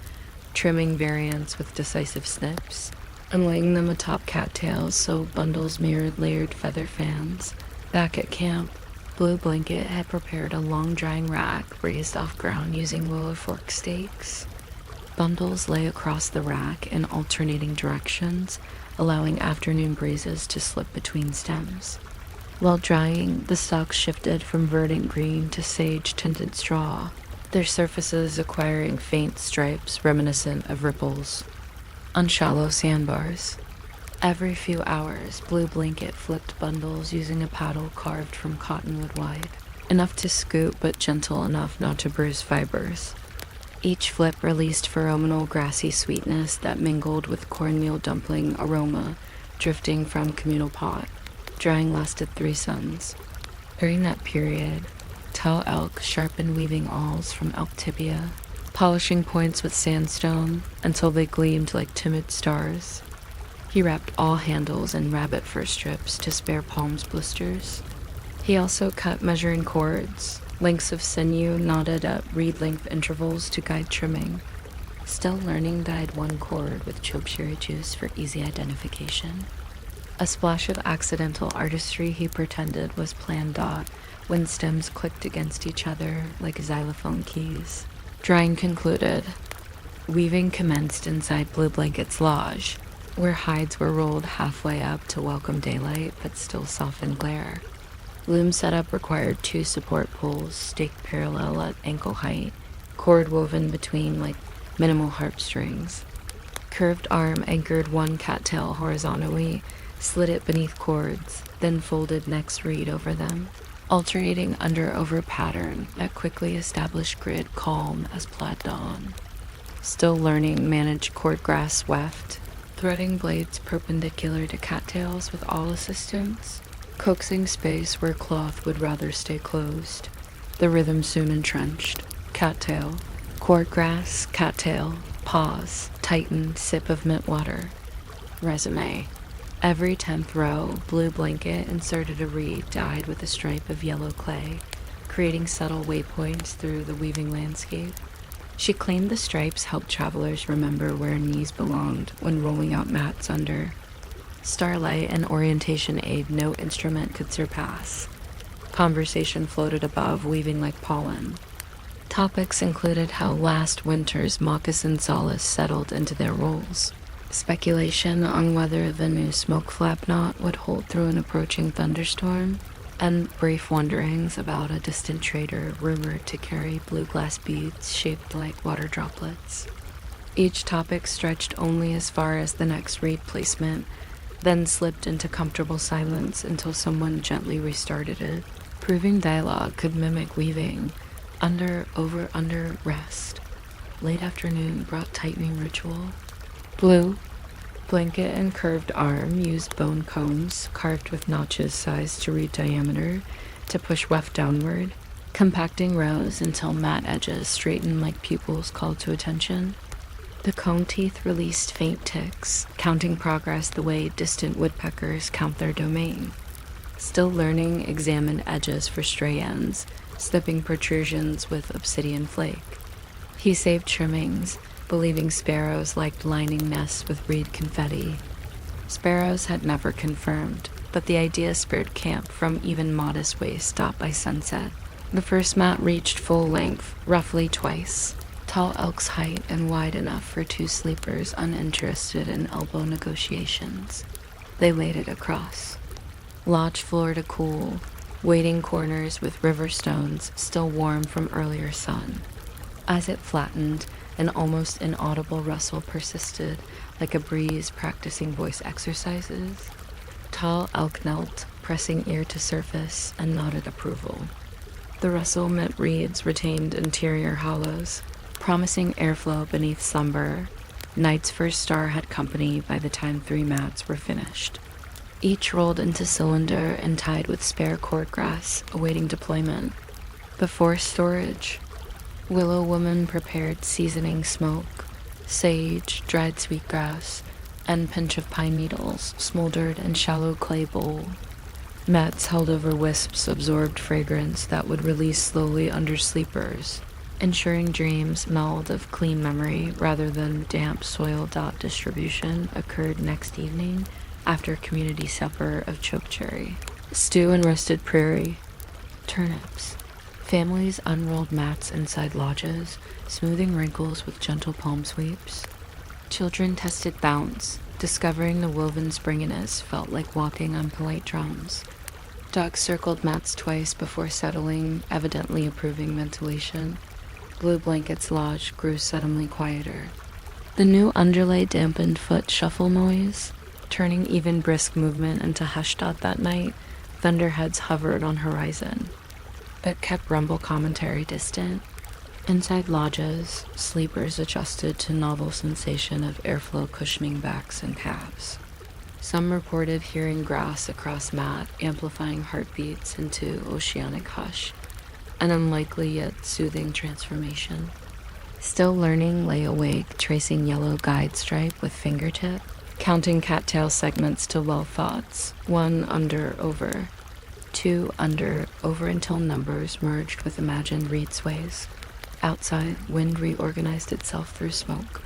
trimming variants with decisive snips, and laying them atop cattails so bundles mirrored layered feather fans. Back at camp, Blue Blanket had prepared a long drying rack raised off ground using willow fork stakes. Bundles lay across the rack in alternating directions, allowing afternoon breezes to slip between stems. While drying, the stalks shifted from verdant green to sage-tinted straw, their surfaces acquiring faint stripes reminiscent of ripples on shallow sandbars. Every few hours, Blue Blanket flipped bundles using a paddle carved from cottonwood wide, enough to scoop but gentle enough not to bruise fibers. Each flip released pheromonal grassy sweetness that mingled with cornmeal dumpling aroma drifting from communal pot. Drying lasted 3 suns. During that period, tall elk sharpened weaving awls from elk tibia, polishing points with sandstone until they gleamed like timid stars. He wrapped all handles in rabbit fur strips to spare palms blisters. He also cut measuring cords, lengths of sinew knotted at reed-length intervals to guide trimming. Still learning, dyed 1 cord with chokecherry juice for easy identification. A splash of accidental artistry he pretended was planned dot when stems clicked against each other like xylophone keys. Drying concluded. Weaving commenced inside Blue Blanket's lodge, where hides were rolled halfway up to welcome daylight but still soften glare. Loom setup required 2 support poles staked parallel at ankle height, cord woven between like minimal harp strings. Curved arm anchored 1 cattail horizontally, slid it beneath cords, then folded next reed over them, alternating under-over pattern that quickly established grid calm as plaid dawn. Still learning, managed cordgrass weft, threading blades perpendicular to cattails with all assistance, coaxing space where cloth would rather stay closed. The rhythm soon entrenched. Cattail, cordgrass, cattail, pause, tighten, sip of mint water. Resume. Every 10th row, Blue Blanket inserted a reed dyed with a stripe of yellow clay, creating subtle waypoints through the weaving landscape. She claimed the stripes helped travelers remember where knees belonged when rolling out mats under. Starlight and orientation aid no instrument could surpass. Conversation floated above, weaving like pollen. Topics included how last winter's moccasin solace settled into their roles, speculation on whether the new smoke flap knot would hold through an approaching thunderstorm, and brief wonderings about a distant trader rumored to carry blue glass beads shaped like water droplets. Each topic stretched only as far as the next reed placement, then slipped into comfortable silence until someone gently restarted it. Proving dialogue could mimic weaving. Under, over, under, rest. Late afternoon brought tightening ritual. Blue Blanket and curved arm used bone combs carved with notches sized to reed diameter to push weft downward, compacting rows until matte edges straightened like pupils called to attention. The cone teeth released faint ticks, counting progress the way distant woodpeckers count their domain. Still learning, examine edges for stray ends, snipping protrusions with obsidian flake. He saved trimmings, believing sparrows liked lining nests with reed confetti. Sparrows had never confirmed, but the idea spurred camp from even modest ways stopped by sunset. The first mat reached full length, roughly twice, tall elk's height and wide enough for two sleepers uninterested in elbow negotiations. They laid it across. Lodge floor to cool, waiting corners with river stones still warm from earlier sun. As it flattened, an almost inaudible rustle persisted, like a breeze practicing voice exercises. Tall elk knelt, pressing ear to surface, and nodded approval. The rustle meant reeds retained interior hollows, promising airflow beneath slumber. Night's first star had company by the time 3 mats were finished. Each rolled into cylinder and tied with spare cordgrass, awaiting deployment. Before storage, Willow Woman prepared seasoning smoke, sage, dried sweetgrass, and pinch of pine needles smoldered in shallow clay bowl. Mats held over wisps absorbed fragrance that would release slowly under sleepers, ensuring dreams meld of clean memory rather than damp soil dot distribution occurred next evening after community supper of chokecherry, stew and roasted prairie, turnips. Families unrolled mats inside lodges, smoothing wrinkles with gentle palm sweeps. Children tested bounce, discovering the woven springiness felt like walking on polite drums. Dogs circled mats twice before settling, evidently approving ventilation. Blue Blanket's lodge grew suddenly quieter. The new underlay dampened foot shuffle noise, turning even brisk movement into hush dot that night. Thunderheads hovered on horizon, but kept rumble commentary distant. Inside lodges, sleepers adjusted to novel sensation of airflow cushioning backs and calves. Some reported hearing grass across mat, amplifying heartbeats into oceanic hush, an unlikely yet soothing transformation. Still learning lay awake, tracing yellow guide stripe with fingertip, counting cattail segments to well thoughts, 1 under over, 2 under over until numbers merged with imagined reed sways. Outside, wind reorganized itself through smoke.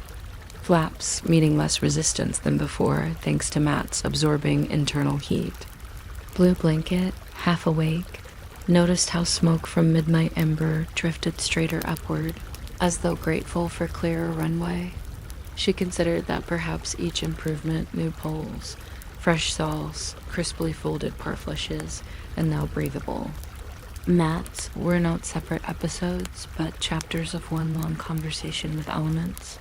Flaps meeting less resistance than before, thanks to mats absorbing internal heat. Blue Blanket, half awake, noticed how smoke from midnight ember drifted straighter upward, as though grateful for clearer runway. She considered that perhaps each improvement knew poles, fresh saws, crisply folded parfleches, and now breathable. Mats were not separate episodes, but chapters of one long conversation with elements.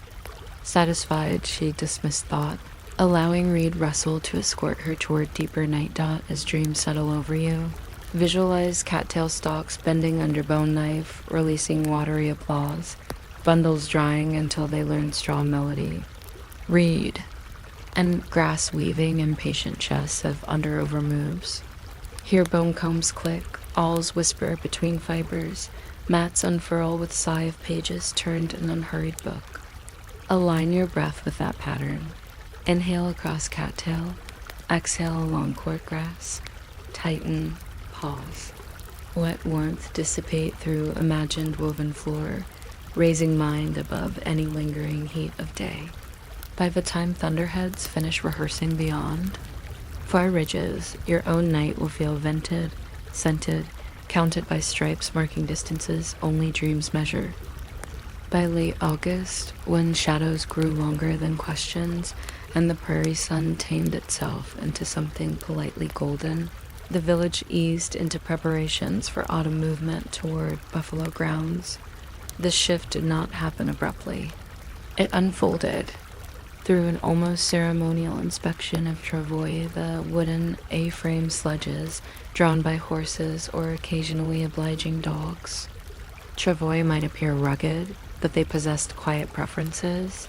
Satisfied, she dismissed thought, allowing Reed Russell to escort her toward deeper night dot as dreams settle over you. Visualize cattail stalks bending under bone knife, releasing watery applause, bundles drying until they learn straw melody. Reed, and grass weaving impatient chests of under-over moves. Hear bone combs click, awls whisper between fibers, mats unfurl with sigh of pages turned in unhurried book. Align your breath with that pattern. Inhale across cattail, exhale along cordgrass, tighten, pause. Let warmth dissipate through imagined woven floor, raising mind above any lingering heat of day. By the time thunderheads finish rehearsing beyond, far ridges, your own night will feel vented, scented, counted by stripes marking distances only dreams measure. By late August, when shadows grew longer than questions and the prairie sun tamed itself into something politely golden, the village eased into preparations for autumn movement toward Buffalo Grounds. This shift did not happen abruptly. It unfolded through an almost ceremonial inspection of travois, the wooden A-frame sledges drawn by horses or occasionally obliging dogs. Travois might appear rugged, but they possessed quiet preferences.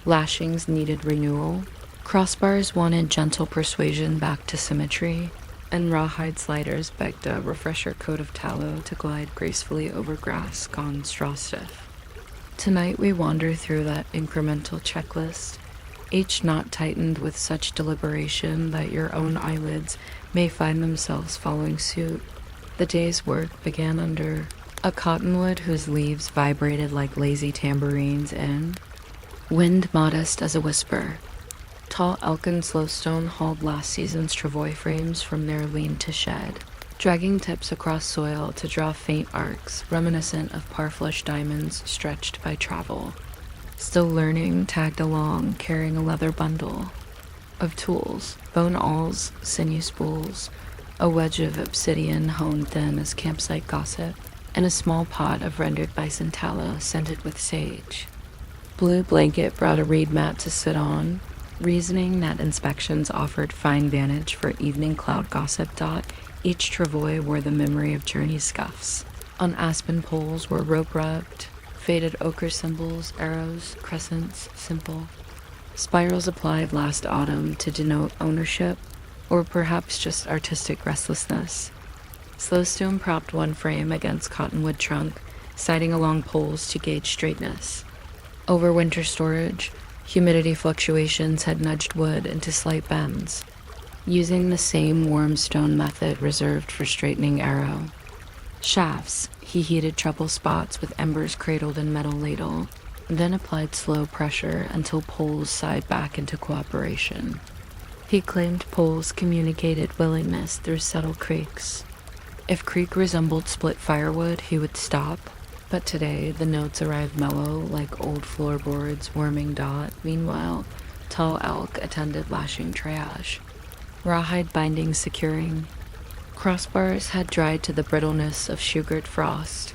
Lashings needed renewal. Crossbars wanted gentle persuasion back to symmetry, and rawhide sliders begged a refresher coat of tallow to glide gracefully over grass gone straw stiff. Tonight we wander through that incremental checklist, each knot tightened with such deliberation that your own eyelids may find themselves following suit. The day's work began under a cottonwood whose leaves vibrated like lazy tambourines in wind modest as a whisper. Tall elk and slowstone hauled last season's travois frames from their lean-to shed, dragging tips across soil to draw faint arcs reminiscent of parflesh diamonds stretched by travel. Still learning tagged along, carrying a leather bundle of tools, bone awls, sinew spools, a wedge of obsidian honed thin as campsite gossip, and a small pot of rendered bison tallow scented with sage. Blue Blanket brought a reed mat to sit on, reasoning that inspections offered fine vantage for evening cloud gossip. Each travois wore the memory of journey scuffs. On aspen poles were rope rubbed, faded ochre symbols, arrows, crescents, simple. Spirals applied last autumn to denote ownership, or perhaps just artistic restlessness. Slowstone propped one frame against cottonwood trunk, sighting along poles to gauge straightness. Over winter storage, humidity fluctuations had nudged wood into slight bends, using the same warm stone method reserved for straightening arrow. Shafts, he heated trouble spots with embers cradled in metal ladle, then applied slow pressure until poles sighed back into cooperation. He claimed poles communicated willingness through subtle creaks. If creak resembled split firewood, he would stop, but today the notes arrived mellow like old floorboards warming. Meanwhile, tall elk attended lashing triage, rawhide bindings securing. Crossbars had dried to the brittleness of sugared frost.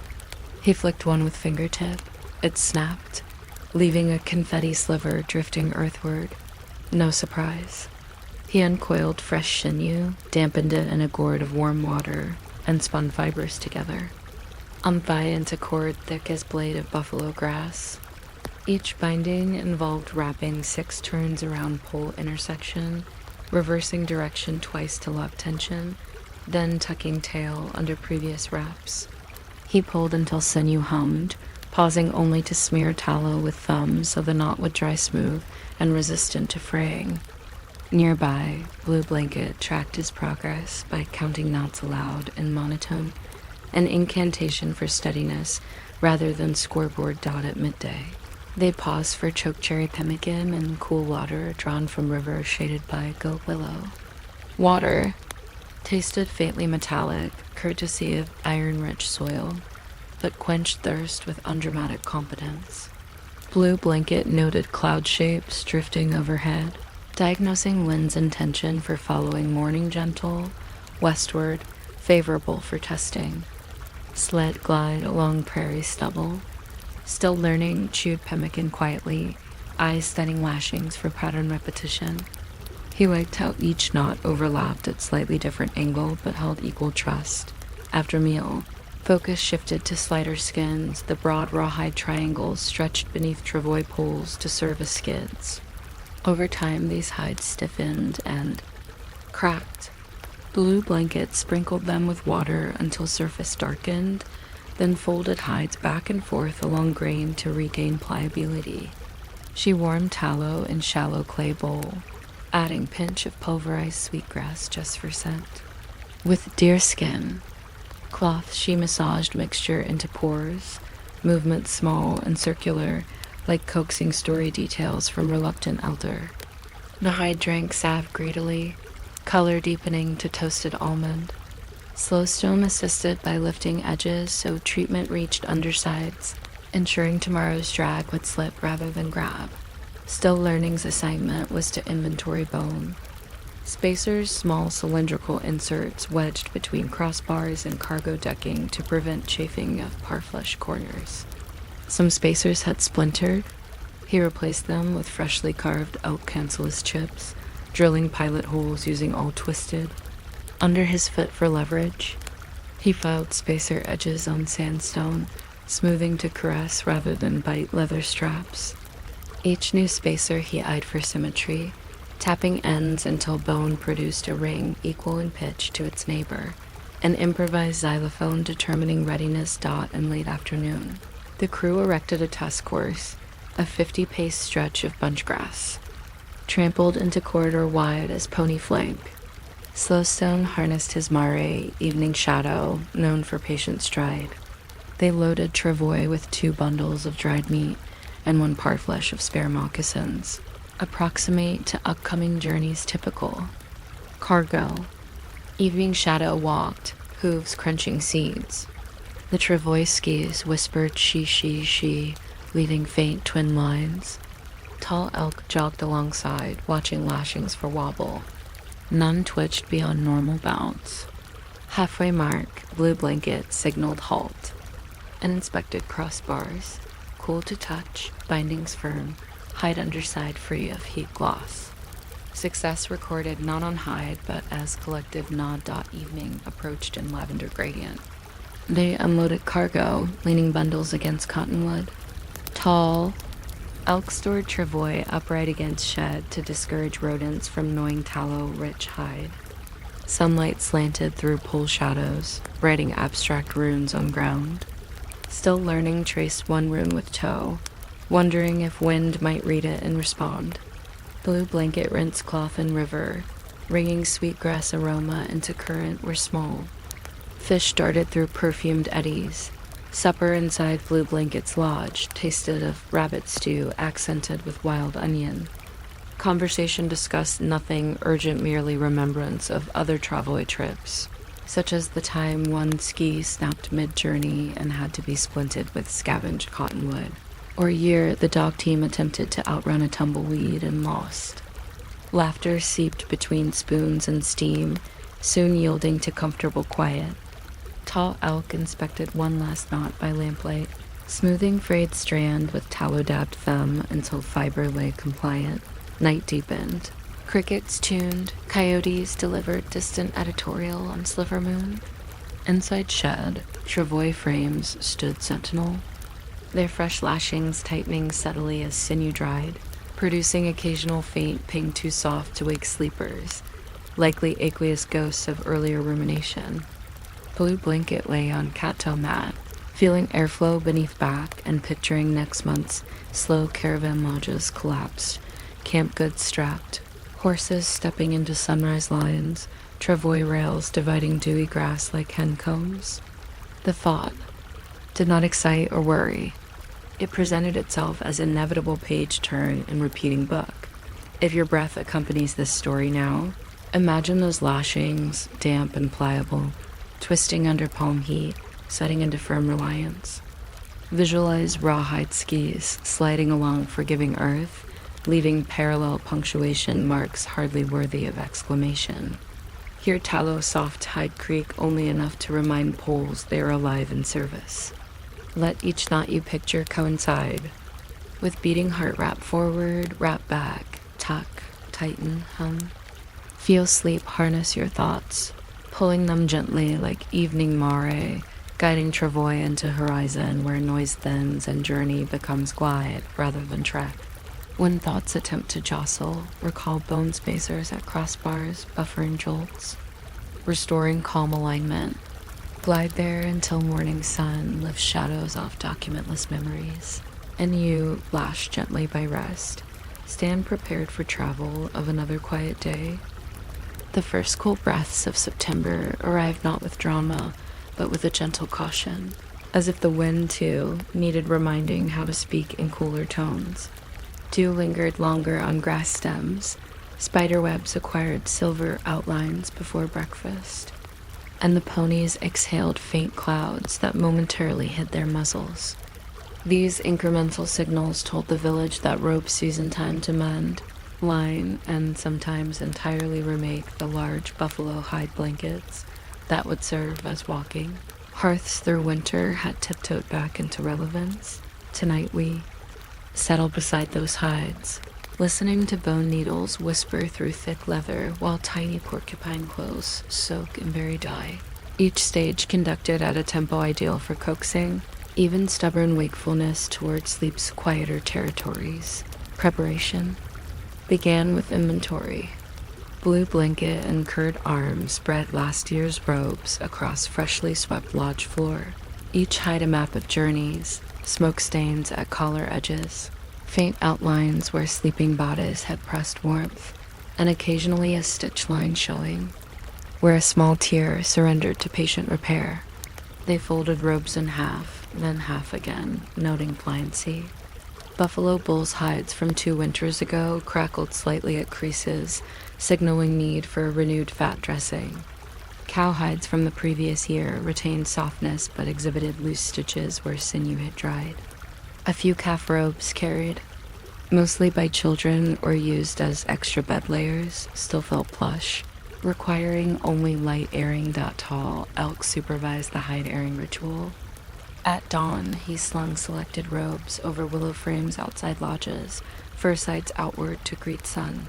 He flicked one with fingertip. It snapped, leaving a confetti sliver drifting earthward. No surprise. He uncoiled fresh sinew, dampened it in a gourd of warm water, and spun fibers together. Unthigh into cord thick as blade of buffalo grass. Each binding involved wrapping 6 turns around pole intersection, reversing direction twice to lock tension, then tucking tail under previous wraps. He pulled until sinew hummed, pausing only to smear tallow with thumb so the knot would dry smooth and resistant to fraying. Nearby, Blue Blanket tracked his progress by counting knots aloud in monotone, an incantation for steadiness rather than scoreboard dot at midday. They paused for chokecherry pemmican and cool water drawn from river shaded by goat willow. Water tasted faintly metallic, courtesy of iron-rich soil, but quenched thirst with undramatic competence. Blue Blanket noted cloud shapes drifting overhead, diagnosing wind's intention for following morning gentle, westward, favorable for testing. Sled glide along prairie stubble. Still learning, chewed pemmican quietly, eyes studying lashings for pattern repetition. He liked how each knot overlapped at slightly different angle but held equal trust. After meal, focus shifted to slighter skins, the broad rawhide triangles stretched beneath travois poles to serve as skids. Over time, these hides stiffened and cracked. Blue Blanket sprinkled them with water until surface darkened, then folded hides back and forth along grain to regain pliability. She warmed tallow in shallow clay bowl, adding pinch of pulverized sweetgrass just for scent. With deerskin cloth, she massaged mixture into pores, movements small and circular, like coaxing story details from reluctant elder. The hide drank salve greedily, color deepening to toasted almond. Slowstone assisted by lifting edges so treatment reached undersides, ensuring tomorrow's drag would slip rather than grab. Still Learning's assignment was to inventory bone. Spacers, small cylindrical inserts wedged between crossbars and cargo decking to prevent chafing of parflesh corners. Some spacers had splintered. He replaced them with freshly carved elk cancellous chips, drilling pilot holes using all twisted. Under his foot for leverage, he filed spacer edges on sandstone, smoothing to caress rather than bite leather straps. Each new spacer he eyed for symmetry, tapping ends until bone produced a ring equal in pitch to its neighbor, an improvised xylophone determining readiness. In late afternoon, the crew erected a task course, a 50-pace stretch of bunchgrass, trampled into corridor wide as pony flank. Slowstone harnessed his mare, Evening Shadow, known for patient stride. They loaded Travois with 2 bundles of dried meat and 1 parfleche of spare moccasins, approximate to upcoming journeys typical. Cargo. Evening Shadow walked, hooves crunching seeds. The Travois skis whispered she, leaving faint twin lines. Tall elk jogged alongside, watching lashings for wobble. None twitched beyond normal bounds. Halfway mark, Blue Blanket signaled halt and inspected crossbars. Cool to touch, bindings firm, hide underside free of heat gloss. Success recorded not on hide, but as collective nod. Evening approached in lavender gradient. They unloaded cargo, leaning bundles against cottonwood. Tall, elk stored Travois upright against shed to discourage rodents from gnawing tallow-rich hide. Sunlight slanted through pole shadows, writing abstract runes on ground. Still learning, traced 1 rune with toe, wondering if wind might read it and respond. Blue Blanket rinsed cloth in river, wringing sweetgrass aroma into current were small. Fish darted through perfumed eddies. Supper inside Blue Blanket's lodge tasted of rabbit stew accented with wild onion. Conversation discussed nothing urgent, merely remembrance of other Travois trips, such as the time one ski snapped mid-journey and had to be splinted with scavenged cottonwood, or a year the dog team attempted to outrun a tumbleweed and lost. Laughter seeped between spoons and steam, soon yielding to comfortable quiet. Tall elk inspected 1 last knot by lamplight, smoothing frayed strand with tallow-dabbed thumb until fiber lay compliant. Night deepened. Crickets tuned, coyotes delivered distant editorial on sliver moon. Inside shed, Travois frames stood sentinel, their fresh lashings tightening steadily as sinew dried, producing occasional faint ping too soft to wake sleepers, likely aqueous ghosts of earlier rumination. Blue Blanket lay on cattail mat, feeling airflow beneath back and picturing next month's slow caravan lodges collapsed, camp goods strapped, horses stepping into sunrise lines, Travois rails dividing dewy grass like hen combs. The thought did not excite or worry. It presented itself as inevitable page turn in repeating book. If your breath accompanies this story now, imagine those lashings, damp and pliable, twisting under palm heat, setting into firm reliance. Visualize rawhide skis sliding along forgiving earth, leaving parallel punctuation marks hardly worthy of exclamation. Hear tallow soft hide creak only enough to remind poles they are alive in service. Let each knot you picture coincide. With beating heart, wrap forward, wrap back, tuck, tighten, hum. Feel sleep harness your thoughts, pulling them gently like evening mare, guiding Travois into horizon where noise thins and journey becomes glide rather than trek. When thoughts attempt to jostle, recall bone spacers at crossbars, buffering jolts, restoring calm alignment. Glide there until morning sun lifts shadows off documentless memories, and you, lashed gently by rest, stand prepared for travel of another quiet day. The first cool breaths of September arrived not with drama, but with a gentle caution, as if the wind, too, needed reminding how to speak in cooler tones. Dew lingered longer on grass stems, spiderwebs acquired silver outlines before breakfast, and the ponies exhaled faint clouds that momentarily hid their muzzles. These incremental signals told the village that rope season time to mend, line, and sometimes entirely remake the large buffalo hide blankets that would serve as walking. Hearths through winter had tiptoed back into relevance. Tonight we settle beside those hides, listening to bone needles whisper through thick leather while tiny porcupine quills soak in berry dye. Each stage conducted at a tempo ideal for coaxing, even stubborn wakefulness toward sleep's quieter territories. Preparation began with inventory. Blue Blanket and curd arms spread last year's robes across freshly swept lodge floor. Each hide a map of journeys, smoke stains at collar edges, faint outlines where sleeping bodice had pressed warmth, and occasionally a stitch line showing. where a small tier surrendered to patient repair. They folded robes in half, then half again, noting pliancy. Buffalo bulls' hides from 2 winters ago crackled slightly at creases, signaling need for a renewed fat dressing. Cow hides from the previous year retained softness but exhibited loose stitches where sinew had dried. A few calf robes carried, mostly by children or used as extra bed layers, still felt plush, requiring only light airing. Tall elk supervised the hide airing ritual. At dawn, he slung selected robes over willow frames outside lodges, fur sides outward to greet sun.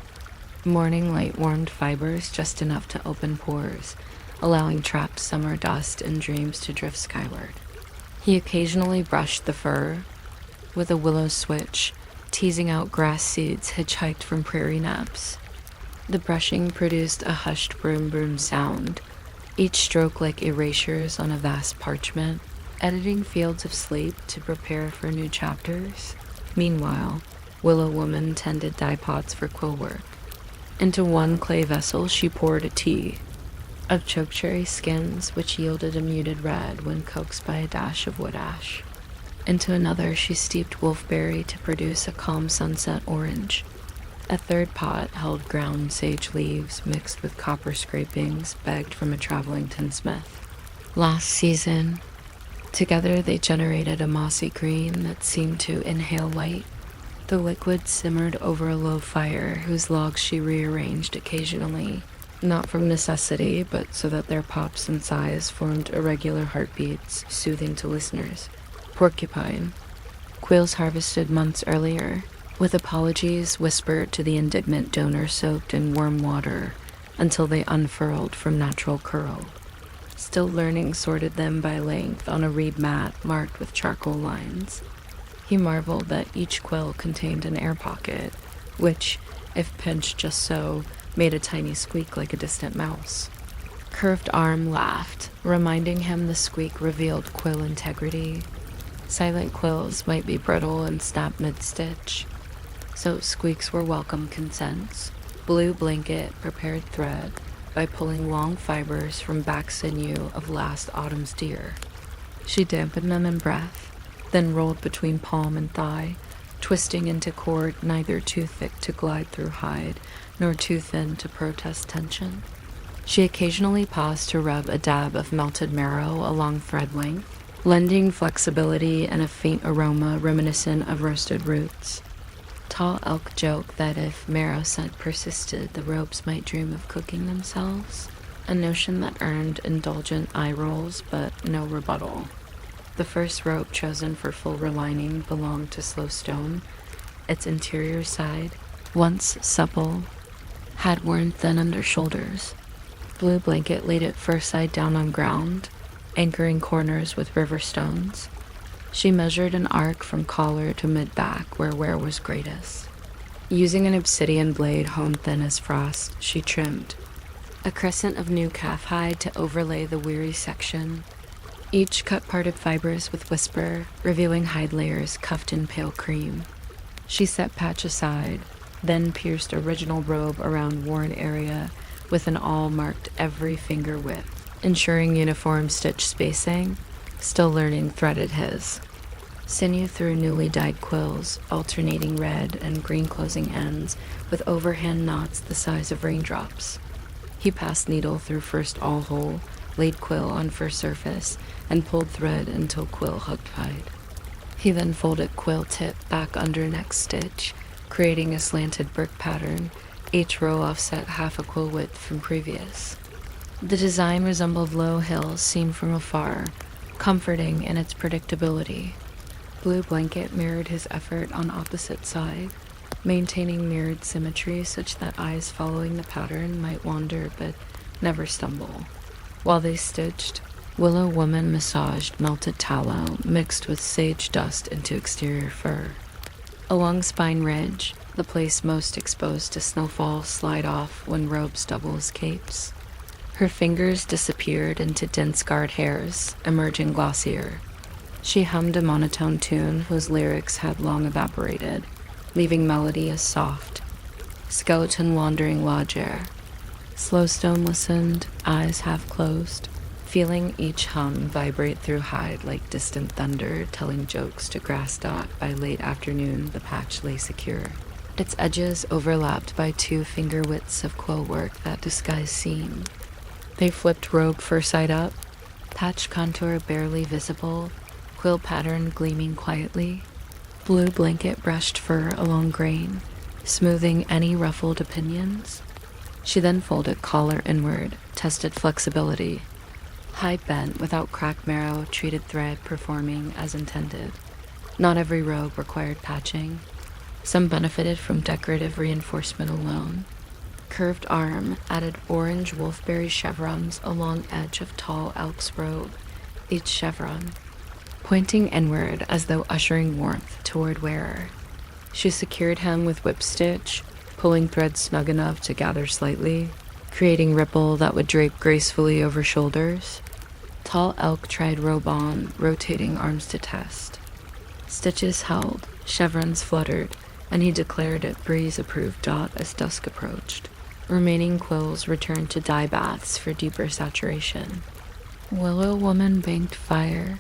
Morning light warmed fibers just enough to open pores, allowing trapped summer dust and dreams to drift skyward. He occasionally brushed the fur with a willow switch, teasing out grass seeds hitchhiked from prairie naps. The brushing produced a hushed broom sound, each stroke like erasures on a vast parchment, editing fields of sleep to prepare for new chapters. Meanwhile, Willow Woman tended dye pots for quill work. Into one clay vessel she poured a tea of chokecherry skins, which yielded a muted red when coaxed by a dash of wood ash. Into another she steeped wolfberry to produce a calm sunset orange. A third pot held ground sage leaves mixed with copper scrapings begged from a traveling tinsmith. Last season, together they generated a mossy green that seemed to inhale light. The liquid simmered over a low fire whose logs she rearranged occasionally, not from necessity, but so that their pops and sighs formed irregular heartbeats, soothing to listeners. Porcupine, quails harvested months earlier, with apologies whispered to the indignant donor soaked in warm water until they unfurled from natural curl. Still learning sorted them by length on a reed mat marked with charcoal lines. He marveled that each quill contained an air pocket, which, if pinched just so, made a tiny squeak like a distant mouse. Curved arm laughed, reminding him the squeak revealed quill integrity. Silent quills might be brittle and snap mid-stitch, so squeaks were welcome consents. Blue Blanket prepared thread by pulling long fibers from back sinew of last autumn's deer. She dampened them in breath, then rolled between palm and thigh, twisting into cord neither too thick to glide through hide, nor too thin to protest tension. She occasionally paused to rub a dab of melted marrow along thread length, lending flexibility and a faint aroma reminiscent of roasted roots. Tall elk joked that if marrow scent persisted, the robes might dream of cooking themselves, a notion that earned indulgent eye rolls but no rebuttal. The first robe chosen for full relining belonged to Slow Stone. Its interior side, once supple, had worn thin under shoulders. Blue Blanket laid it first side down on ground, anchoring corners with river stones. She measured an arc from collar to mid-back where wear was greatest. Using an obsidian blade honed thin as frost, she trimmed a crescent of new calf hide to overlay the weary section. Each cut parted fibers with whisper, revealing hide layers cuffed in pale cream. She set patch aside, then pierced original robe around worn area with an awl marked every finger width, ensuring uniform stitch spacing. Still learning threaded his. Sinew through newly dyed quills, alternating red and green closing ends with overhand knots the size of raindrops. He passed needle through first awl hole, laid quill on fur surface, and pulled thread until quill hugged hide. He then folded quill tip back under next stitch, creating a slanted brick pattern, each row offset half a quill width from previous. The design resembled low hills seen from afar, comforting in its predictability. Blue Blanket mirrored his effort on opposite side, maintaining mirrored symmetry such that eyes following the pattern might wander but never stumble. While they stitched, Willow Woman massaged melted tallow mixed with sage dust into exterior fur. Along spine ridge, the place most exposed to snowfall slide off when robes double as capes. Her fingers disappeared into dense scarred hairs, emerging glossier. She hummed a monotone tune whose lyrics had long evaporated, leaving melody as soft. Skeleton wandering lodger, Slowstone listened, eyes half closed, feeling each hum vibrate through hide like distant thunder telling jokes to grass dot. By late afternoon, the patch lay secure, its edges overlapped by 2 finger widths of quill work that disguised seam. They flipped robe fur side up, patch contour barely visible, quill pattern gleaming quietly. Blue blanket brushed fur along grain, smoothing any ruffled opinions. She then folded collar inward, tested flexibility. High bent without cracked marrow, treated thread performing as intended. Not every robe required patching. Some benefited from decorative reinforcement alone. Curved arm added orange wolfberry chevrons along edge of tall elk's robe, each chevron pointing inward as though ushering warmth toward wearer. She secured hem with whip stitch, pulling thread snug enough to gather slightly, creating ripple that would drape gracefully over shoulders. Tall elk tried robe on, rotating arms to test. Stitches held, chevrons fluttered, and he declared it breeze-approved dot as dusk approached. Remaining quills returned to dye baths for deeper saturation. Willow woman banked fire,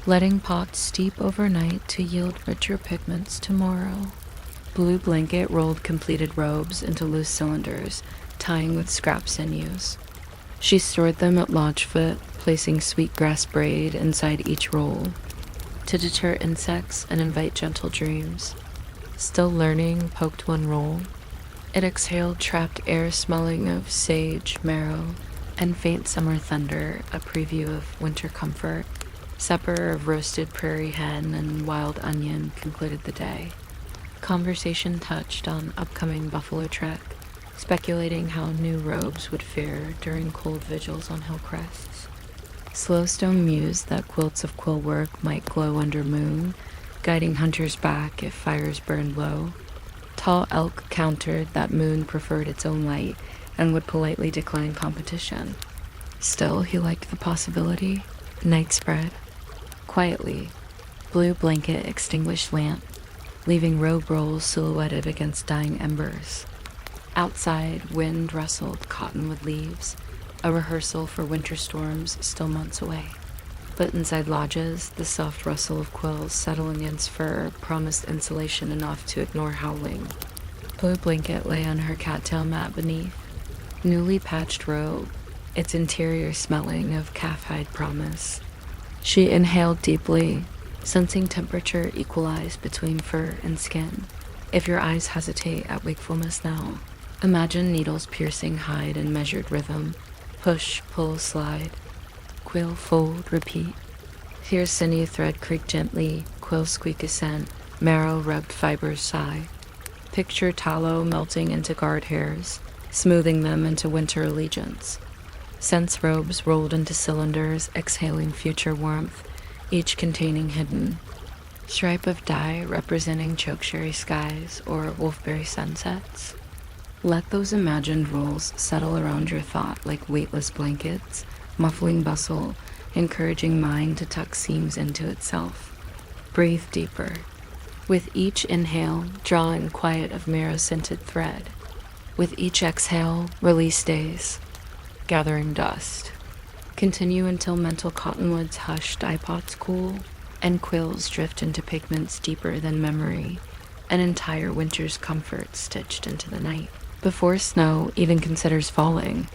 letting pots steep overnight to yield richer pigments tomorrow. Blue blanket rolled completed robes into loose cylinders, tying with scrap sinews. She stored them at lodge foot, placing sweetgrass braid inside each roll, to deter insects and invite gentle dreams. Still learning, poked one roll. It exhaled trapped air smelling of sage, marrow, and faint summer thunder, a preview of winter comfort. Supper of roasted prairie hen and wild onion concluded the day. Conversation touched on upcoming buffalo trek, speculating how new robes would fare during cold vigils on hill crests. Slowstone mused that quilts of quill work might glow under moon, guiding hunters back if fires burned low. Tall elk countered that moon preferred its own light and would politely decline competition. Still, he liked the possibility. Night spread. Quietly, blue blanket extinguished lamp, leaving robe rolls silhouetted against dying embers. Outside, wind rustled cottonwood leaves, a rehearsal for winter storms still months away. But inside lodges, the soft rustle of quills settling against fur promised insulation enough to ignore howling. Blue blanket lay on her cattail mat beneath, newly patched robe, its interior smelling of calf hide promise. She inhaled deeply, sensing temperature equalize between fur and skin. If your eyes hesitate at wakefulness now, imagine needles piercing hide in measured rhythm. Push, pull, slide. Quill, fold, repeat. Hear sinew thread creak gently, quill squeak ascent, marrow rubbed fibers sigh. Picture tallow melting into guard hairs, smoothing them into winter allegiance. Sense robes rolled into cylinders, exhaling future warmth, each containing hidden stripe of dye representing chokecherry skies or wolfberry sunsets. Let those imagined rolls settle around your thought like weightless blankets, muffling bustle, encouraging mind to tuck seams into itself. Breathe deeper. With each inhale, draw in quiet of marrow-scented thread. With each exhale, release days, gathering dust. Continue until mental cottonwoods hush, dye pots cool, and quills drift into pigments deeper than memory, an entire winter's comfort stitched into the night. Before snow even considers falling,